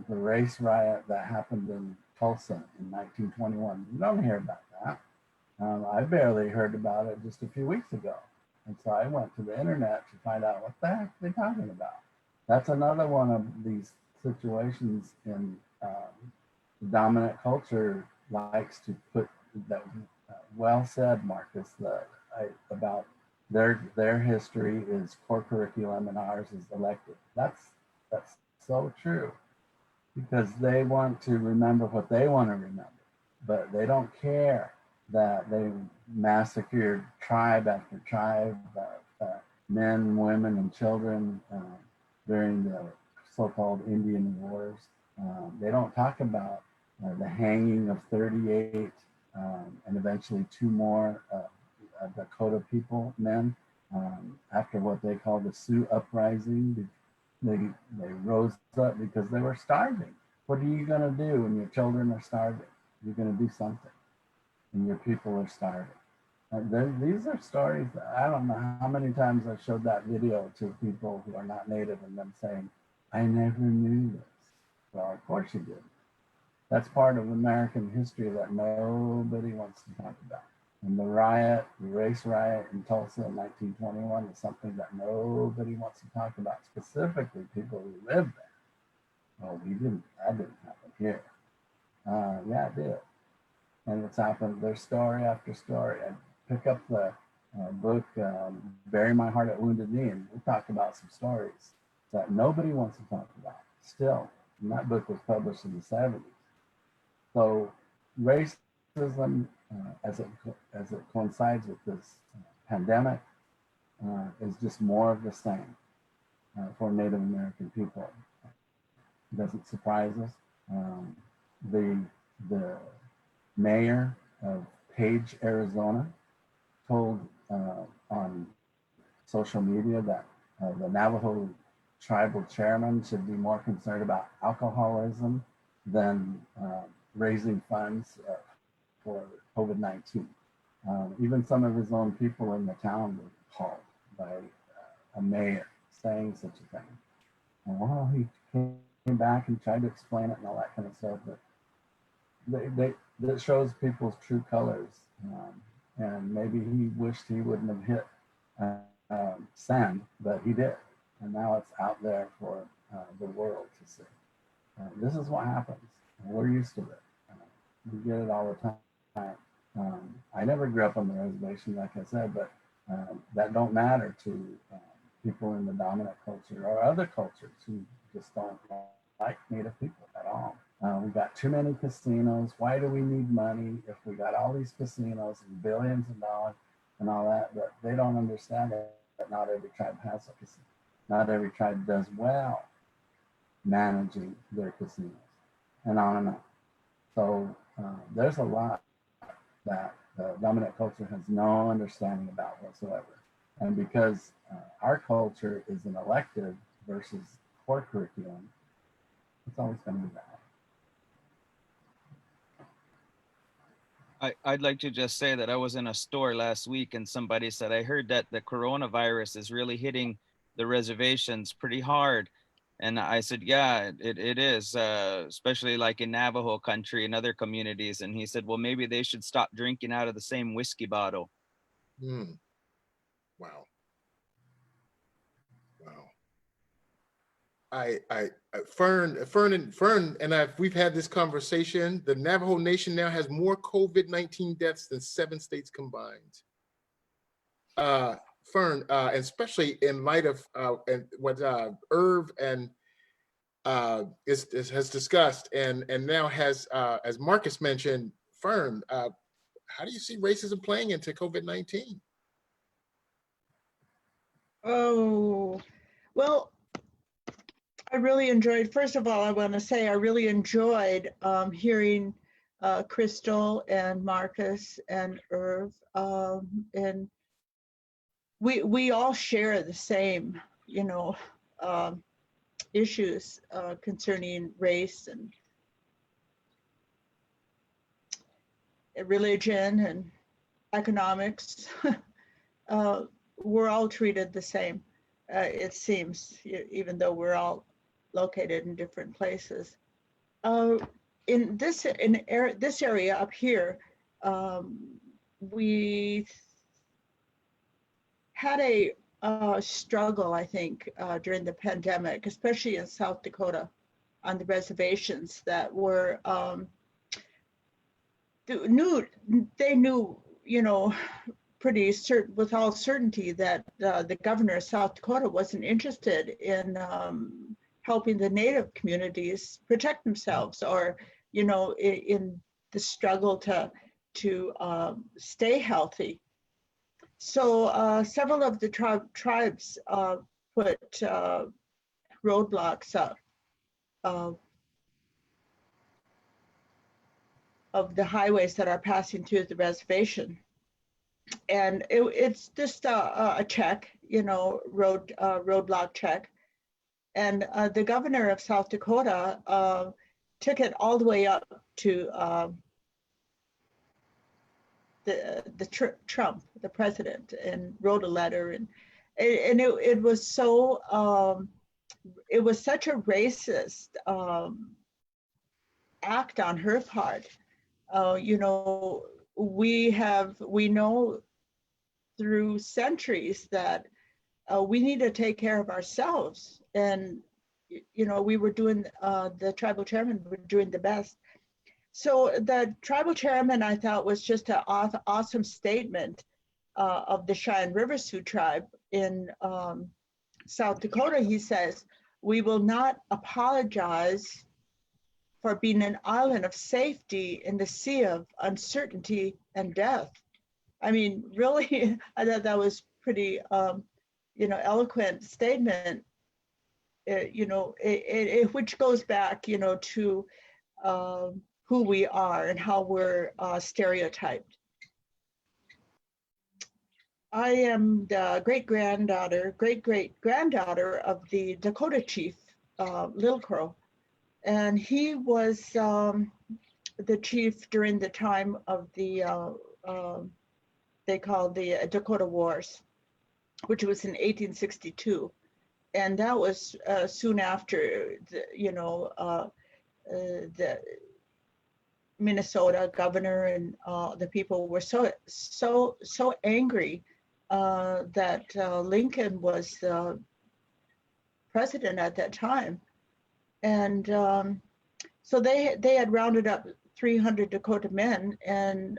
The race riot that happened in Tulsa in 1921, you don't hear about that. I barely heard about it just a few weeks ago. And so I went to the internet to find out what the heck they're talking about. That's another one of these situations in the dominant culture likes to put that well said, Marcus, about their history is core curriculum and ours is elective. That's so true, because they want to remember what they want to remember, but they don't care that they massacred tribe after tribe, men, women, and children during the so-called Indian Wars. They don't talk about the hanging of 38 and eventually 2 more Dakota people, men, after what they call the Sioux Uprising. They rose up because they were starving. What are you going to do when your children are starving? You're going to do something, and your people are starving. These are stories that I don't know how many times I've showed that video to people who are not Native and them saying, I never knew this. Well, of course you did. That's part of American history that nobody wants to talk about. And the riot, the race riot in Tulsa in 1921 is something that nobody wants to talk about, specifically people who live there. Oh, that didn't happen here. Yeah, it did. And it's happened, there's story after story. I pick up the book, Bury My Heart at Wounded Knee, and we talk about some stories that nobody wants to talk about still. And that book was published in the 70s. So racism, as it coincides with this pandemic, is just more of the same for Native American people. It doesn't surprise us. The mayor of Page, Arizona, told on social media that the Navajo tribal chairman should be more concerned about alcoholism than raising funds for COVID-19. Even some of his own people in the town were appalled by a mayor saying such a thing. And well, he came back and tried to explain it and all that kind of stuff, but that shows people's true colors. And maybe he wished he wouldn't have hit sand, but he did. And now it's out there for the world to see. This is what happens. We're used to it. We get it all the time. I never grew up on the reservation, like I said, but that don't matter to people in the dominant culture or other cultures who just don't like Native people at all. We've got too many casinos. Why do we need money if we got all these casinos and billions of dollars and all that? But they don't understand that not every tribe has a casino. Not every tribe does well managing their casinos, and on and on. So there's a lot that the dominant culture has no understanding about whatsoever. And because our culture is an elective versus core curriculum, it's always going to be that. I'd like to just say that I was in a store last week and somebody said, I heard that the coronavirus is really hitting the reservations pretty hard. And I said, yeah, it is, especially like in Navajo country and other communities. And he said, well, maybe they should stop drinking out of the same whiskey bottle. Wow. Wow. Fern and we've had this conversation. The Navajo Nation now has more COVID-19 deaths than 7 states combined. Fern, especially in light of and what Irv and has discussed, and now has, as Marcus mentioned, Fern, how do you see racism playing into COVID-19? Oh, well, I really enjoyed, first of all, I want to say I really enjoyed hearing Crystal and Marcus and Irv. And we all share the same, issues concerning race and religion and economics. We're all treated the same, it seems, even though we're all located in different places. In this area up here, we had a struggle, I think, during the pandemic, especially in South Dakota, on the reservations that were they knew, pretty certain, with all certainty, that the governor of South Dakota wasn't interested in helping the Native communities protect themselves, or in the struggle to stay healthy. So several of the tribes put roadblocks up of the highways that are passing through the reservation. And it's just a check, roadblock check. And the governor of South Dakota took it all the way up to Trump, the president, and wrote a letter. And it was so it was such a racist act on her part. You know, we know through centuries that we need to take care of ourselves. And, you know, we were doing, the tribal chairman were doing the best. So the tribal chairman, I thought, was just an awesome statement of the Cheyenne River Sioux tribe in South Dakota. He says, "We will not apologize for being an island of safety in the sea of uncertainty and death." I mean, really, I thought that was pretty, you know, eloquent statement. You know, which goes back, you know, to who we are and how we're stereotyped. I am the great-great-granddaughter of the Dakota chief, Little Crow, and he was the chief during the time of the, they called the Dakota Wars, which was in 1862. And that was soon after, the Minnesota governor and the people were so angry that Lincoln was president at that time. And so they had rounded up 300 Dakota men, and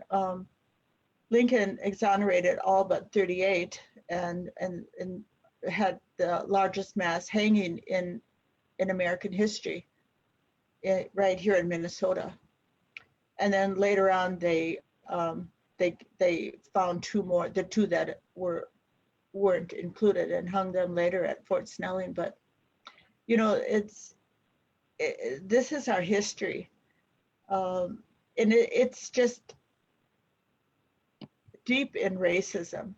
Lincoln exonerated all but 38 and had the largest mass hanging in American history, right here in Minnesota. And then later on, they found two more, the two that weren't included, and hung them later at Fort Snelling. But you know, this is our history, and it's just deep in racism.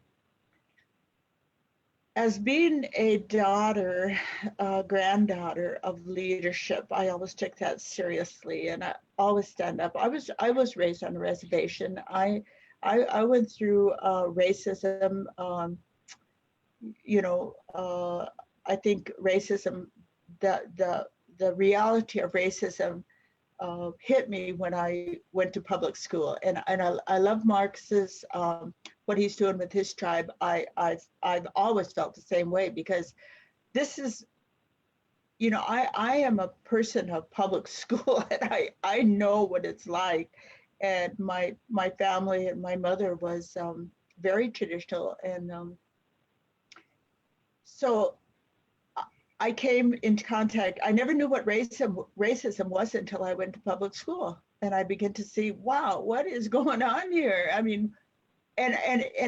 As being a daughter, granddaughter of leadership, I always took that seriously, and I always stand up. I was raised on a reservation. I went through racism. I think racism, the reality of racism hit me when I went to public school, and I love Marx's what he's doing with his tribe. I've always felt the same way, because this is, you know, I am a person of public school, and I know what it's like. And my family and my mother was very traditional, and so I came into contact. I never knew what racism was until I went to public school, and I began to see, wow, what is going on here? I mean, and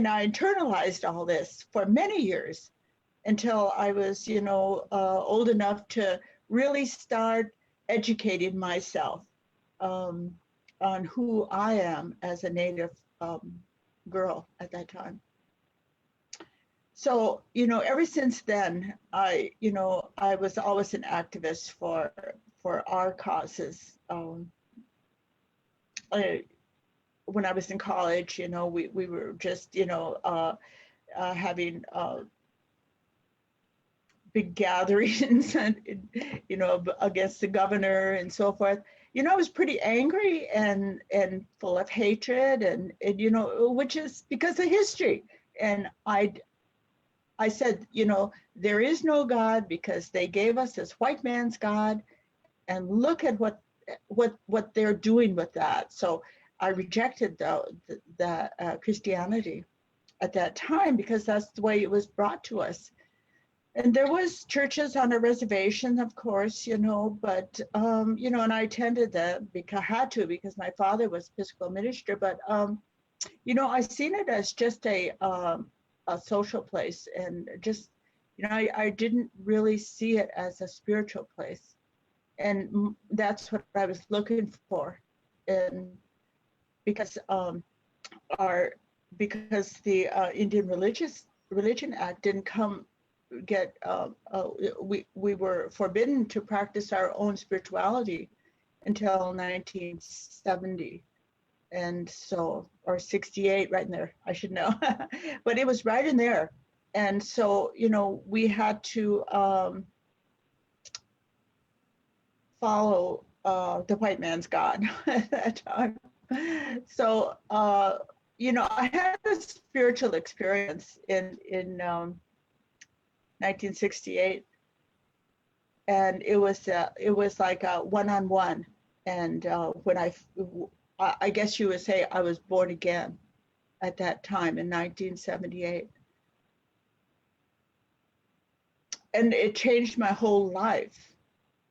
I internalized all this for many years until I was, old enough to really start educating myself on who I am as a Native girl at that time. So, ever since then, I was always an activist for our causes. When I was in college, we were just, having big gatherings and, against the governor and so forth. I was pretty angry and full of hatred and which is because of history. And I said, there is no God because they gave us this white man's God, and look at what they're doing with that. So I rejected the Christianity at that time because that's the way it was brought to us. And there was churches on a reservation, of course, but, and I attended that because I had to, because my father was Episcopal minister. But, I seen it as just a social place, and just, I didn't really see it as a spiritual place. And that's what I was looking for. And because the Indian Religion Act didn't we were forbidden to practice our own spirituality until 1970. And so, or 68, right in there, I should know, but it was right in there. And so, we had to follow the white man's God at that time. So, you know, I had a spiritual experience in 1968, and it was like a one-on-one. And when I guess you would say I was born again at that time in 1978. And it changed my whole life,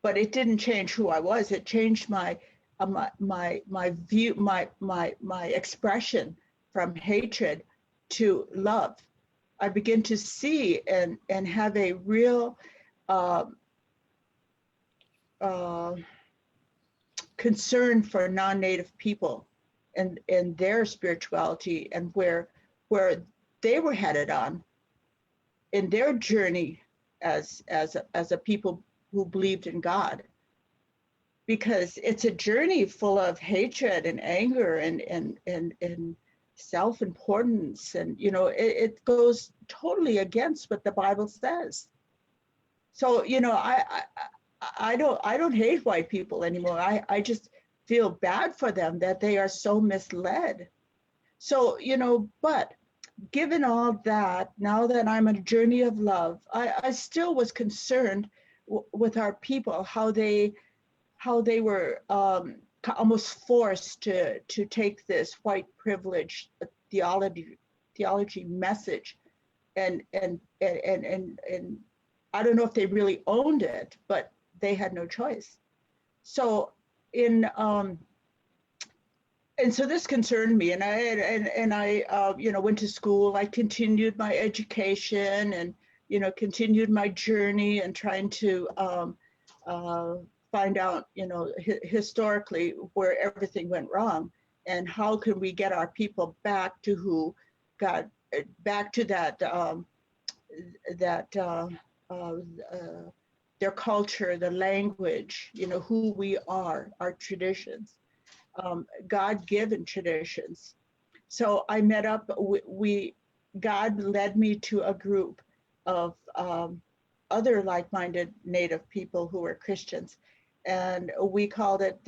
but it didn't change who I was. It changed my view, my expression from hatred to love. I begin to see and have a real concern for non-native people and their spirituality and where they were headed on in their journey as a people who believed in God, because it's a journey full of hatred and anger and self-importance, and you know it goes totally against what the Bible says. So you know I don't hate white people anymore. I just feel bad for them that they are so misled. So you know, but given all that, now that I'm on a journey of love, I still was concerned with our people, how they were almost forced to take this white privilege theology message, and I don't know if they really owned it, but they had no choice. So and so this concerned me, and I you know, went to school. I continued my education, and you know, continued my journey and trying to find out, you know, historically where everything went wrong, and how can we get our people back to who got back to their culture, the language, you know, who we are, our traditions. God-given traditions. So I met up, God led me to a group of other like-minded Native people who were Christians. And we called it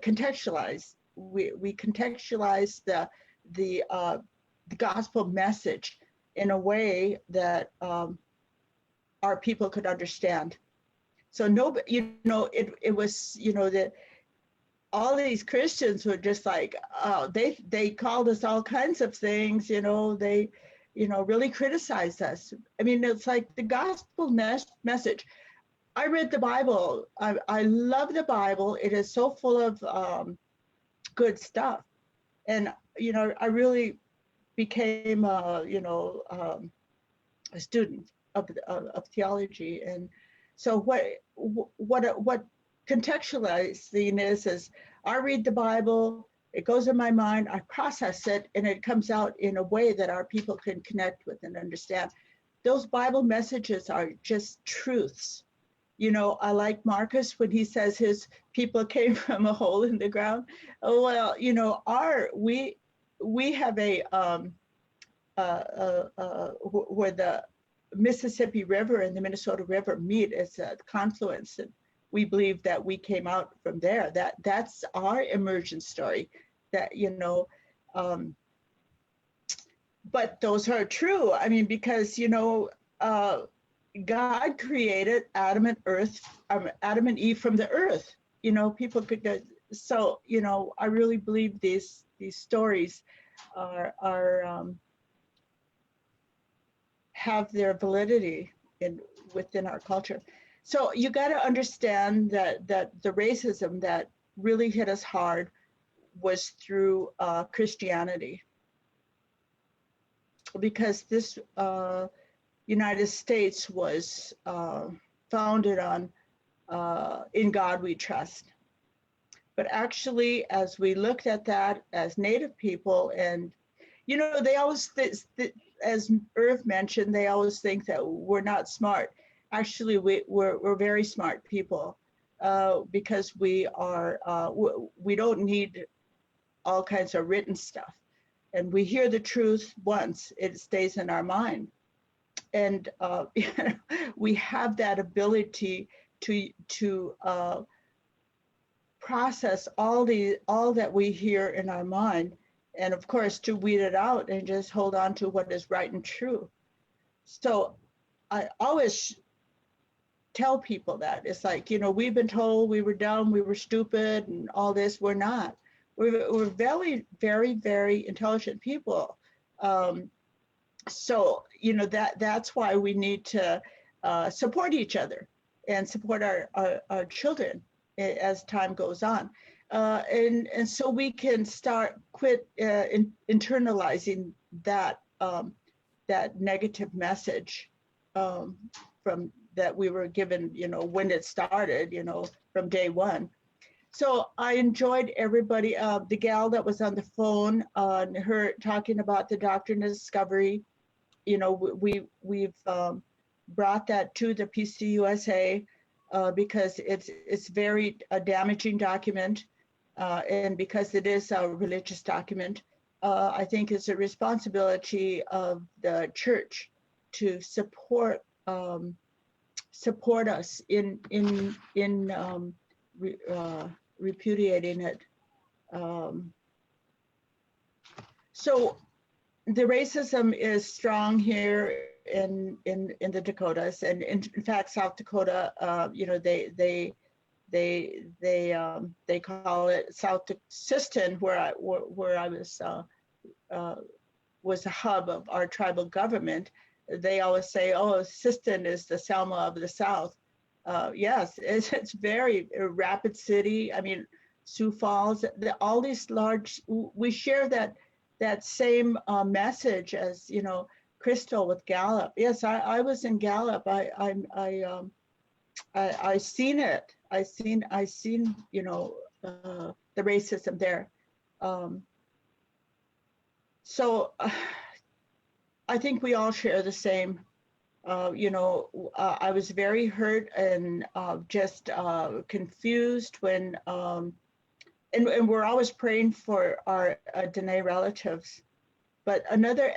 contextualize. We contextualized the gospel message in a way that our people could understand. So nobody, you know, it was, you know, that all these Christians were just like, they called us all kinds of things, you know, they, you know, really criticized us. I mean, it's like the gospel message. I read the Bible. I love the Bible. It is so full of good stuff. And, you know, I really became, you know, a student of theology. And so what contextualizing is I read the Bible, it goes in my mind, I process it, and it comes out in a way that our people can connect with and understand. Those Bible messages are just truths. You know, I like Marcus when he says his people came from a hole in the ground. Oh, well, you know, we have a where the Mississippi River and the Minnesota River meet as a confluence, and we believe that we came out from there. That's our immersion story. That, you know, but those are true. I mean, because, you know, God created Adam and Eve from the earth. You know, people could. So, you know, I really believe these stories are have their validity within our culture. So you got to understand that the racism that really hit us hard was through Christianity, because this United States was founded on "In God We Trust." But actually, as we looked at that as Native people, and you know, they always, as Irv mentioned, they always think that we're not smart. Actually, we're very smart people, because we don't need all kinds of written stuff, and we hear the truth once, it stays in our mind, and you know, we have that ability to process all that we hear in our mind, and of course to weed it out and just hold on to what is right and true. So I always tell people that it's like, you know, we've been told we were dumb, we were stupid, and all this. We're not. We're very, very, very intelligent people. So, you know, that's why we need to support each other and support our children as time goes on. And so we can quit internalizing that that negative message from that we were given, you know, when it started, you know, from day one. So I enjoyed everybody, the gal that was on the phone, her talking about the doctrine of discovery. You know, we've brought that to the PCUSA because it's very damaging document, and because it is a religious document, I think it's a responsibility of the church to support us in repudiating it. So the racism is strong here in the Dakotas, and in fact, South Dakota, you know, they call it South Siston, where I was a hub of our tribal government. They always say, oh, Siston is the Selma of the South. Yes, it's very Rapid City. I mean, Sioux Falls, all these large, we share that same message as, you know, Crystal with Gallup. Yes, I was in Gallup. I seen it. I seen, you know, the racism there. So I think we all share the same. You know, I was very hurt and just confused when, and we're always praying for our Dene relatives. But another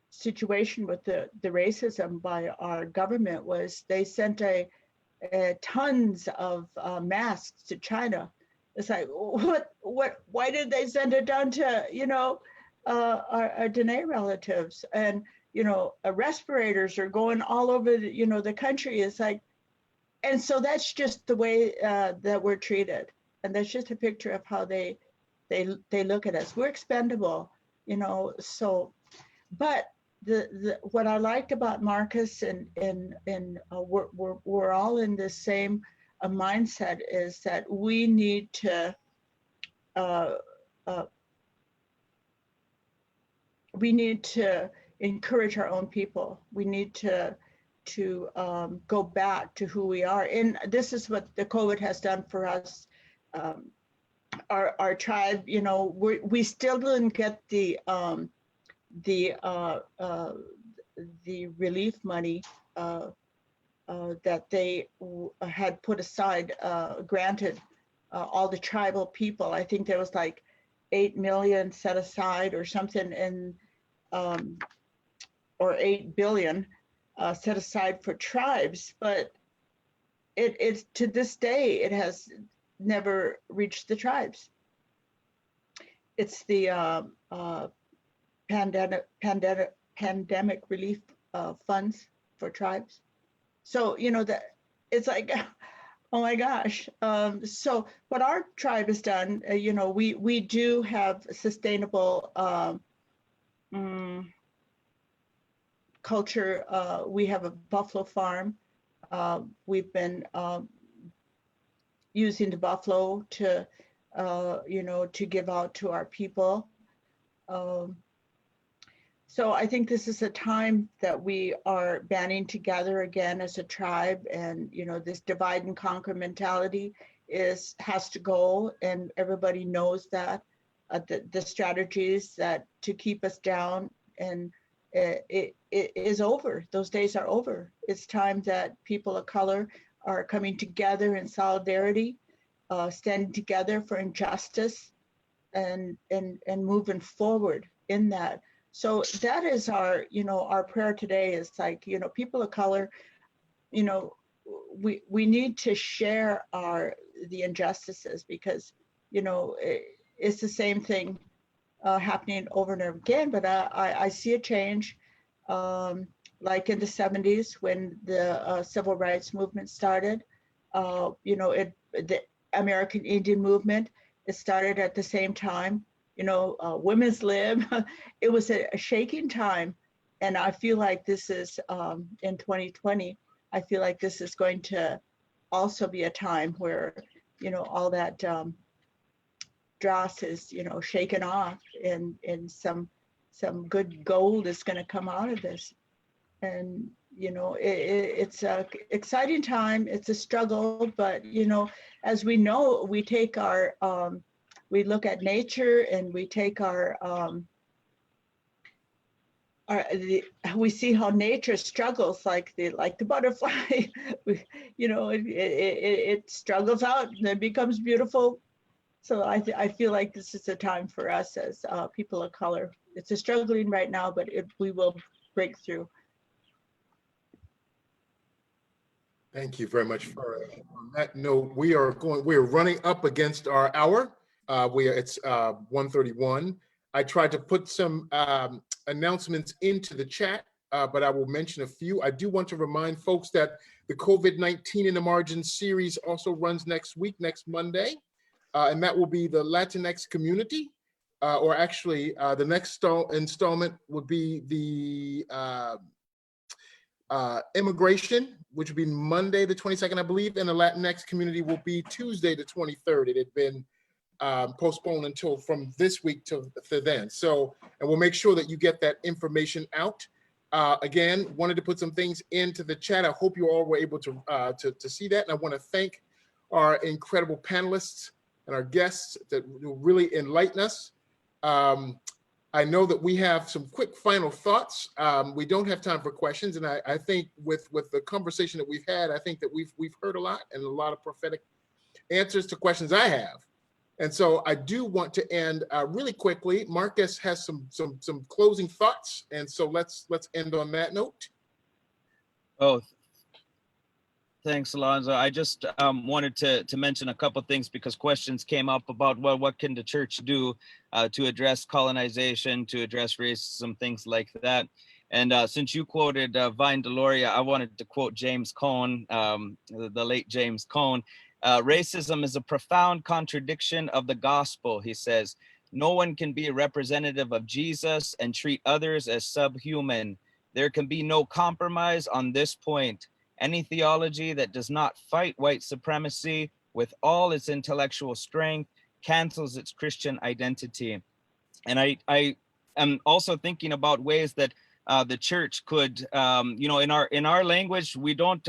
situation with the racism by our government was they sent tons of masks to China. It's like, why did they send it down to, you know, our Dene relatives? And, you know, respirators are going all over the, you know, the country. It's like, and so that's just the way that we're treated. And that's just a picture of how they look at us. We're expendable, you know. So, but what I liked about Marcus and we're all in the same mindset is that we need to encourage our own people. We need to go back to who we are. And this is what the COVID has done for us. Our tribe, you know, we still didn't get the relief money that they had put aside, granted all the tribal people. I think there was like 8 million set aside or something, and or 8 billion set aside for tribes, but it's to this day it has never reached the tribes. It's the pandemic relief funds for tribes. So, you know, that it's like, oh my gosh. So what our tribe has done, you know, we do have sustainable culture. We have a buffalo farm. We've been using the buffalo to, you know, to give out to our people. So I think this is a time that we are banding together again as a tribe, and, you know, this divide and conquer mentality has to go, and everybody knows that the strategies that to keep us down, and it is over. Those days are over. It's time that people of color are coming together in solidarity, standing together for injustice, and moving forward in that. So that is our, you know, our prayer today is like, you know, people of color, you know, we need to share the injustices, because, you know, it's the same thing happening over and over again. But I see a change, like in the 70s when the civil rights movement started. You know, the American Indian movement, it started at the same time. You know, women's lib. It was a shaking time, and I feel like this is in 2020. I feel like this is going to also be a time where, you know, all that dross is, you know, shaken off, and some good gold is going to come out of this. And, you know, it's a exciting time. It's a struggle, but, you know, as we know, we take our, we look at nature, and we take we see how nature struggles, like the butterfly. You know, it struggles out and then becomes beautiful. So I feel like this is a time for us as people of color. It's a struggling right now, but we will break through. Thank you very much, Fern. On that note, we're running up against our hour. It's 1:31. I tried to put some announcements into the chat, but I will mention a few. I do want to remind folks that the COVID-19 in the Margins series also runs next week, next Monday, and that will be the Latinx community, or actually the next installment would be the immigration, which would be Monday the 22nd, I believe, and the Latinx community will be Tuesday the 23rd. It had been postponed until from this week to then. So, and we'll make sure that you get that information out. Again, wanted to put some things into the chat. I hope you all were able to see that. And I want to thank our incredible panelists and our guests that really enlighten us. I know that we have some quick final thoughts. We don't have time for questions. And I think with the conversation that we've had, I think that we've heard a lot, and a lot of prophetic answers to questions I have. And so I do want to end really quickly. Marcus has some closing thoughts, and so let's end on that note. Oh, thanks, Alonzo. I just wanted to mention a couple things, because questions came up about, well, what can the church do to address colonization, to address racism, things like that. And since you quoted Vine Deloria, I wanted to quote James Cone, the late James Cone. Racism is a profound contradiction of the gospel, he says. No one can be a representative of Jesus and treat others as subhuman. There can be no compromise on this point. Any theology that does not fight white supremacy with all its intellectual strength cancels its Christian identity. And I am also thinking about ways that the church could, you know, in our language, we don't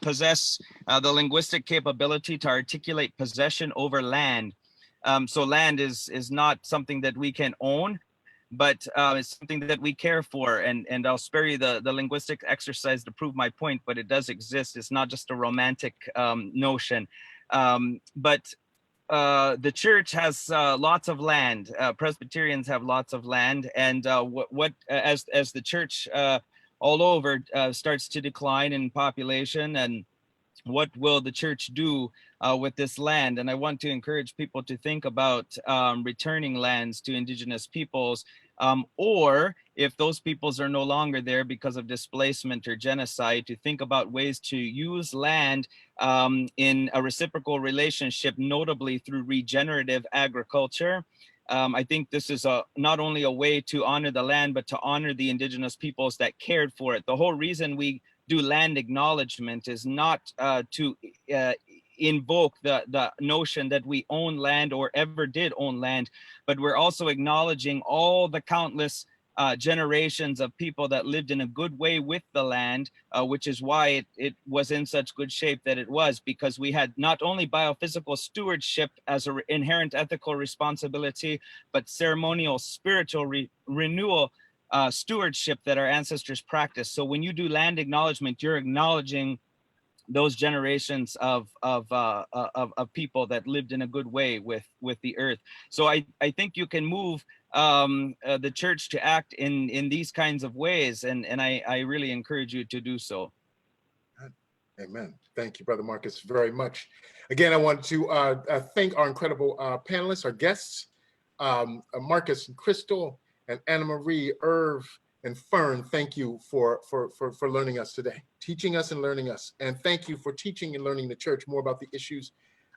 possess the linguistic capability to articulate possession over land. So land is not something that we can own, but it's something that we care for. And I'll spare you the linguistic exercise to prove my point, but it does exist. It's not just a romantic notion. But the church has lots of land. Presbyterians have lots of land, and as the church all over starts to decline in population, and what will the church do with this land? And I want to encourage people to think about returning lands to Indigenous peoples, or if those peoples are no longer there because of displacement or genocide, to think about ways to use land in a reciprocal relationship, notably through regenerative agriculture. I think this is not only a way to honor the land, but to honor the Indigenous peoples that cared for it. The whole reason we do land acknowledgement is not to invoke the notion that we own land or ever did own land, but we're also acknowledging all the countless generations of people that lived in a good way with the land, which is why it was in such good shape that it was, because we had not only biophysical stewardship as an inherent ethical responsibility, but ceremonial spiritual renewal stewardship that our ancestors practiced. So when you do land acknowledgement, you're acknowledging those generations of people that lived in a good way with the earth. So I think you can move the church to act in these kinds of ways, and I really encourage you to do so. Amen. Thank you, Brother Marcus, very much. Again, I want to thank our incredible panelists, our guests, Marcus and Crystal and Anna Marie, Irv and Fern. Thank you for learning us today, teaching us and learning us. And thank you for teaching and learning the church more about the issues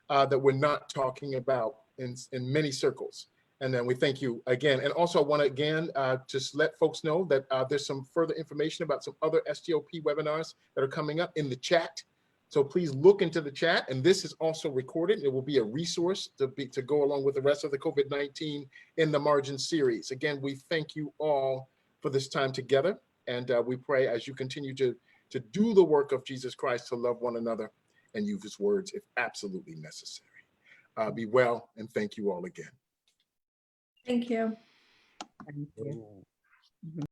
that we're not talking about in many circles. And then we thank you again. And also I want to again just let folks know that there's some further information about some other STOP webinars that are coming up in the chat. So please look into the chat. And this is also recorded. It will be a resource to go along with the rest of the COVID-19 in the Margin series. Again, we thank you all for this time together. And we pray as you continue to do the work of Jesus Christ, to love one another and use his words if absolutely necessary. Be well, and thank you all again. Thank you. Thank you.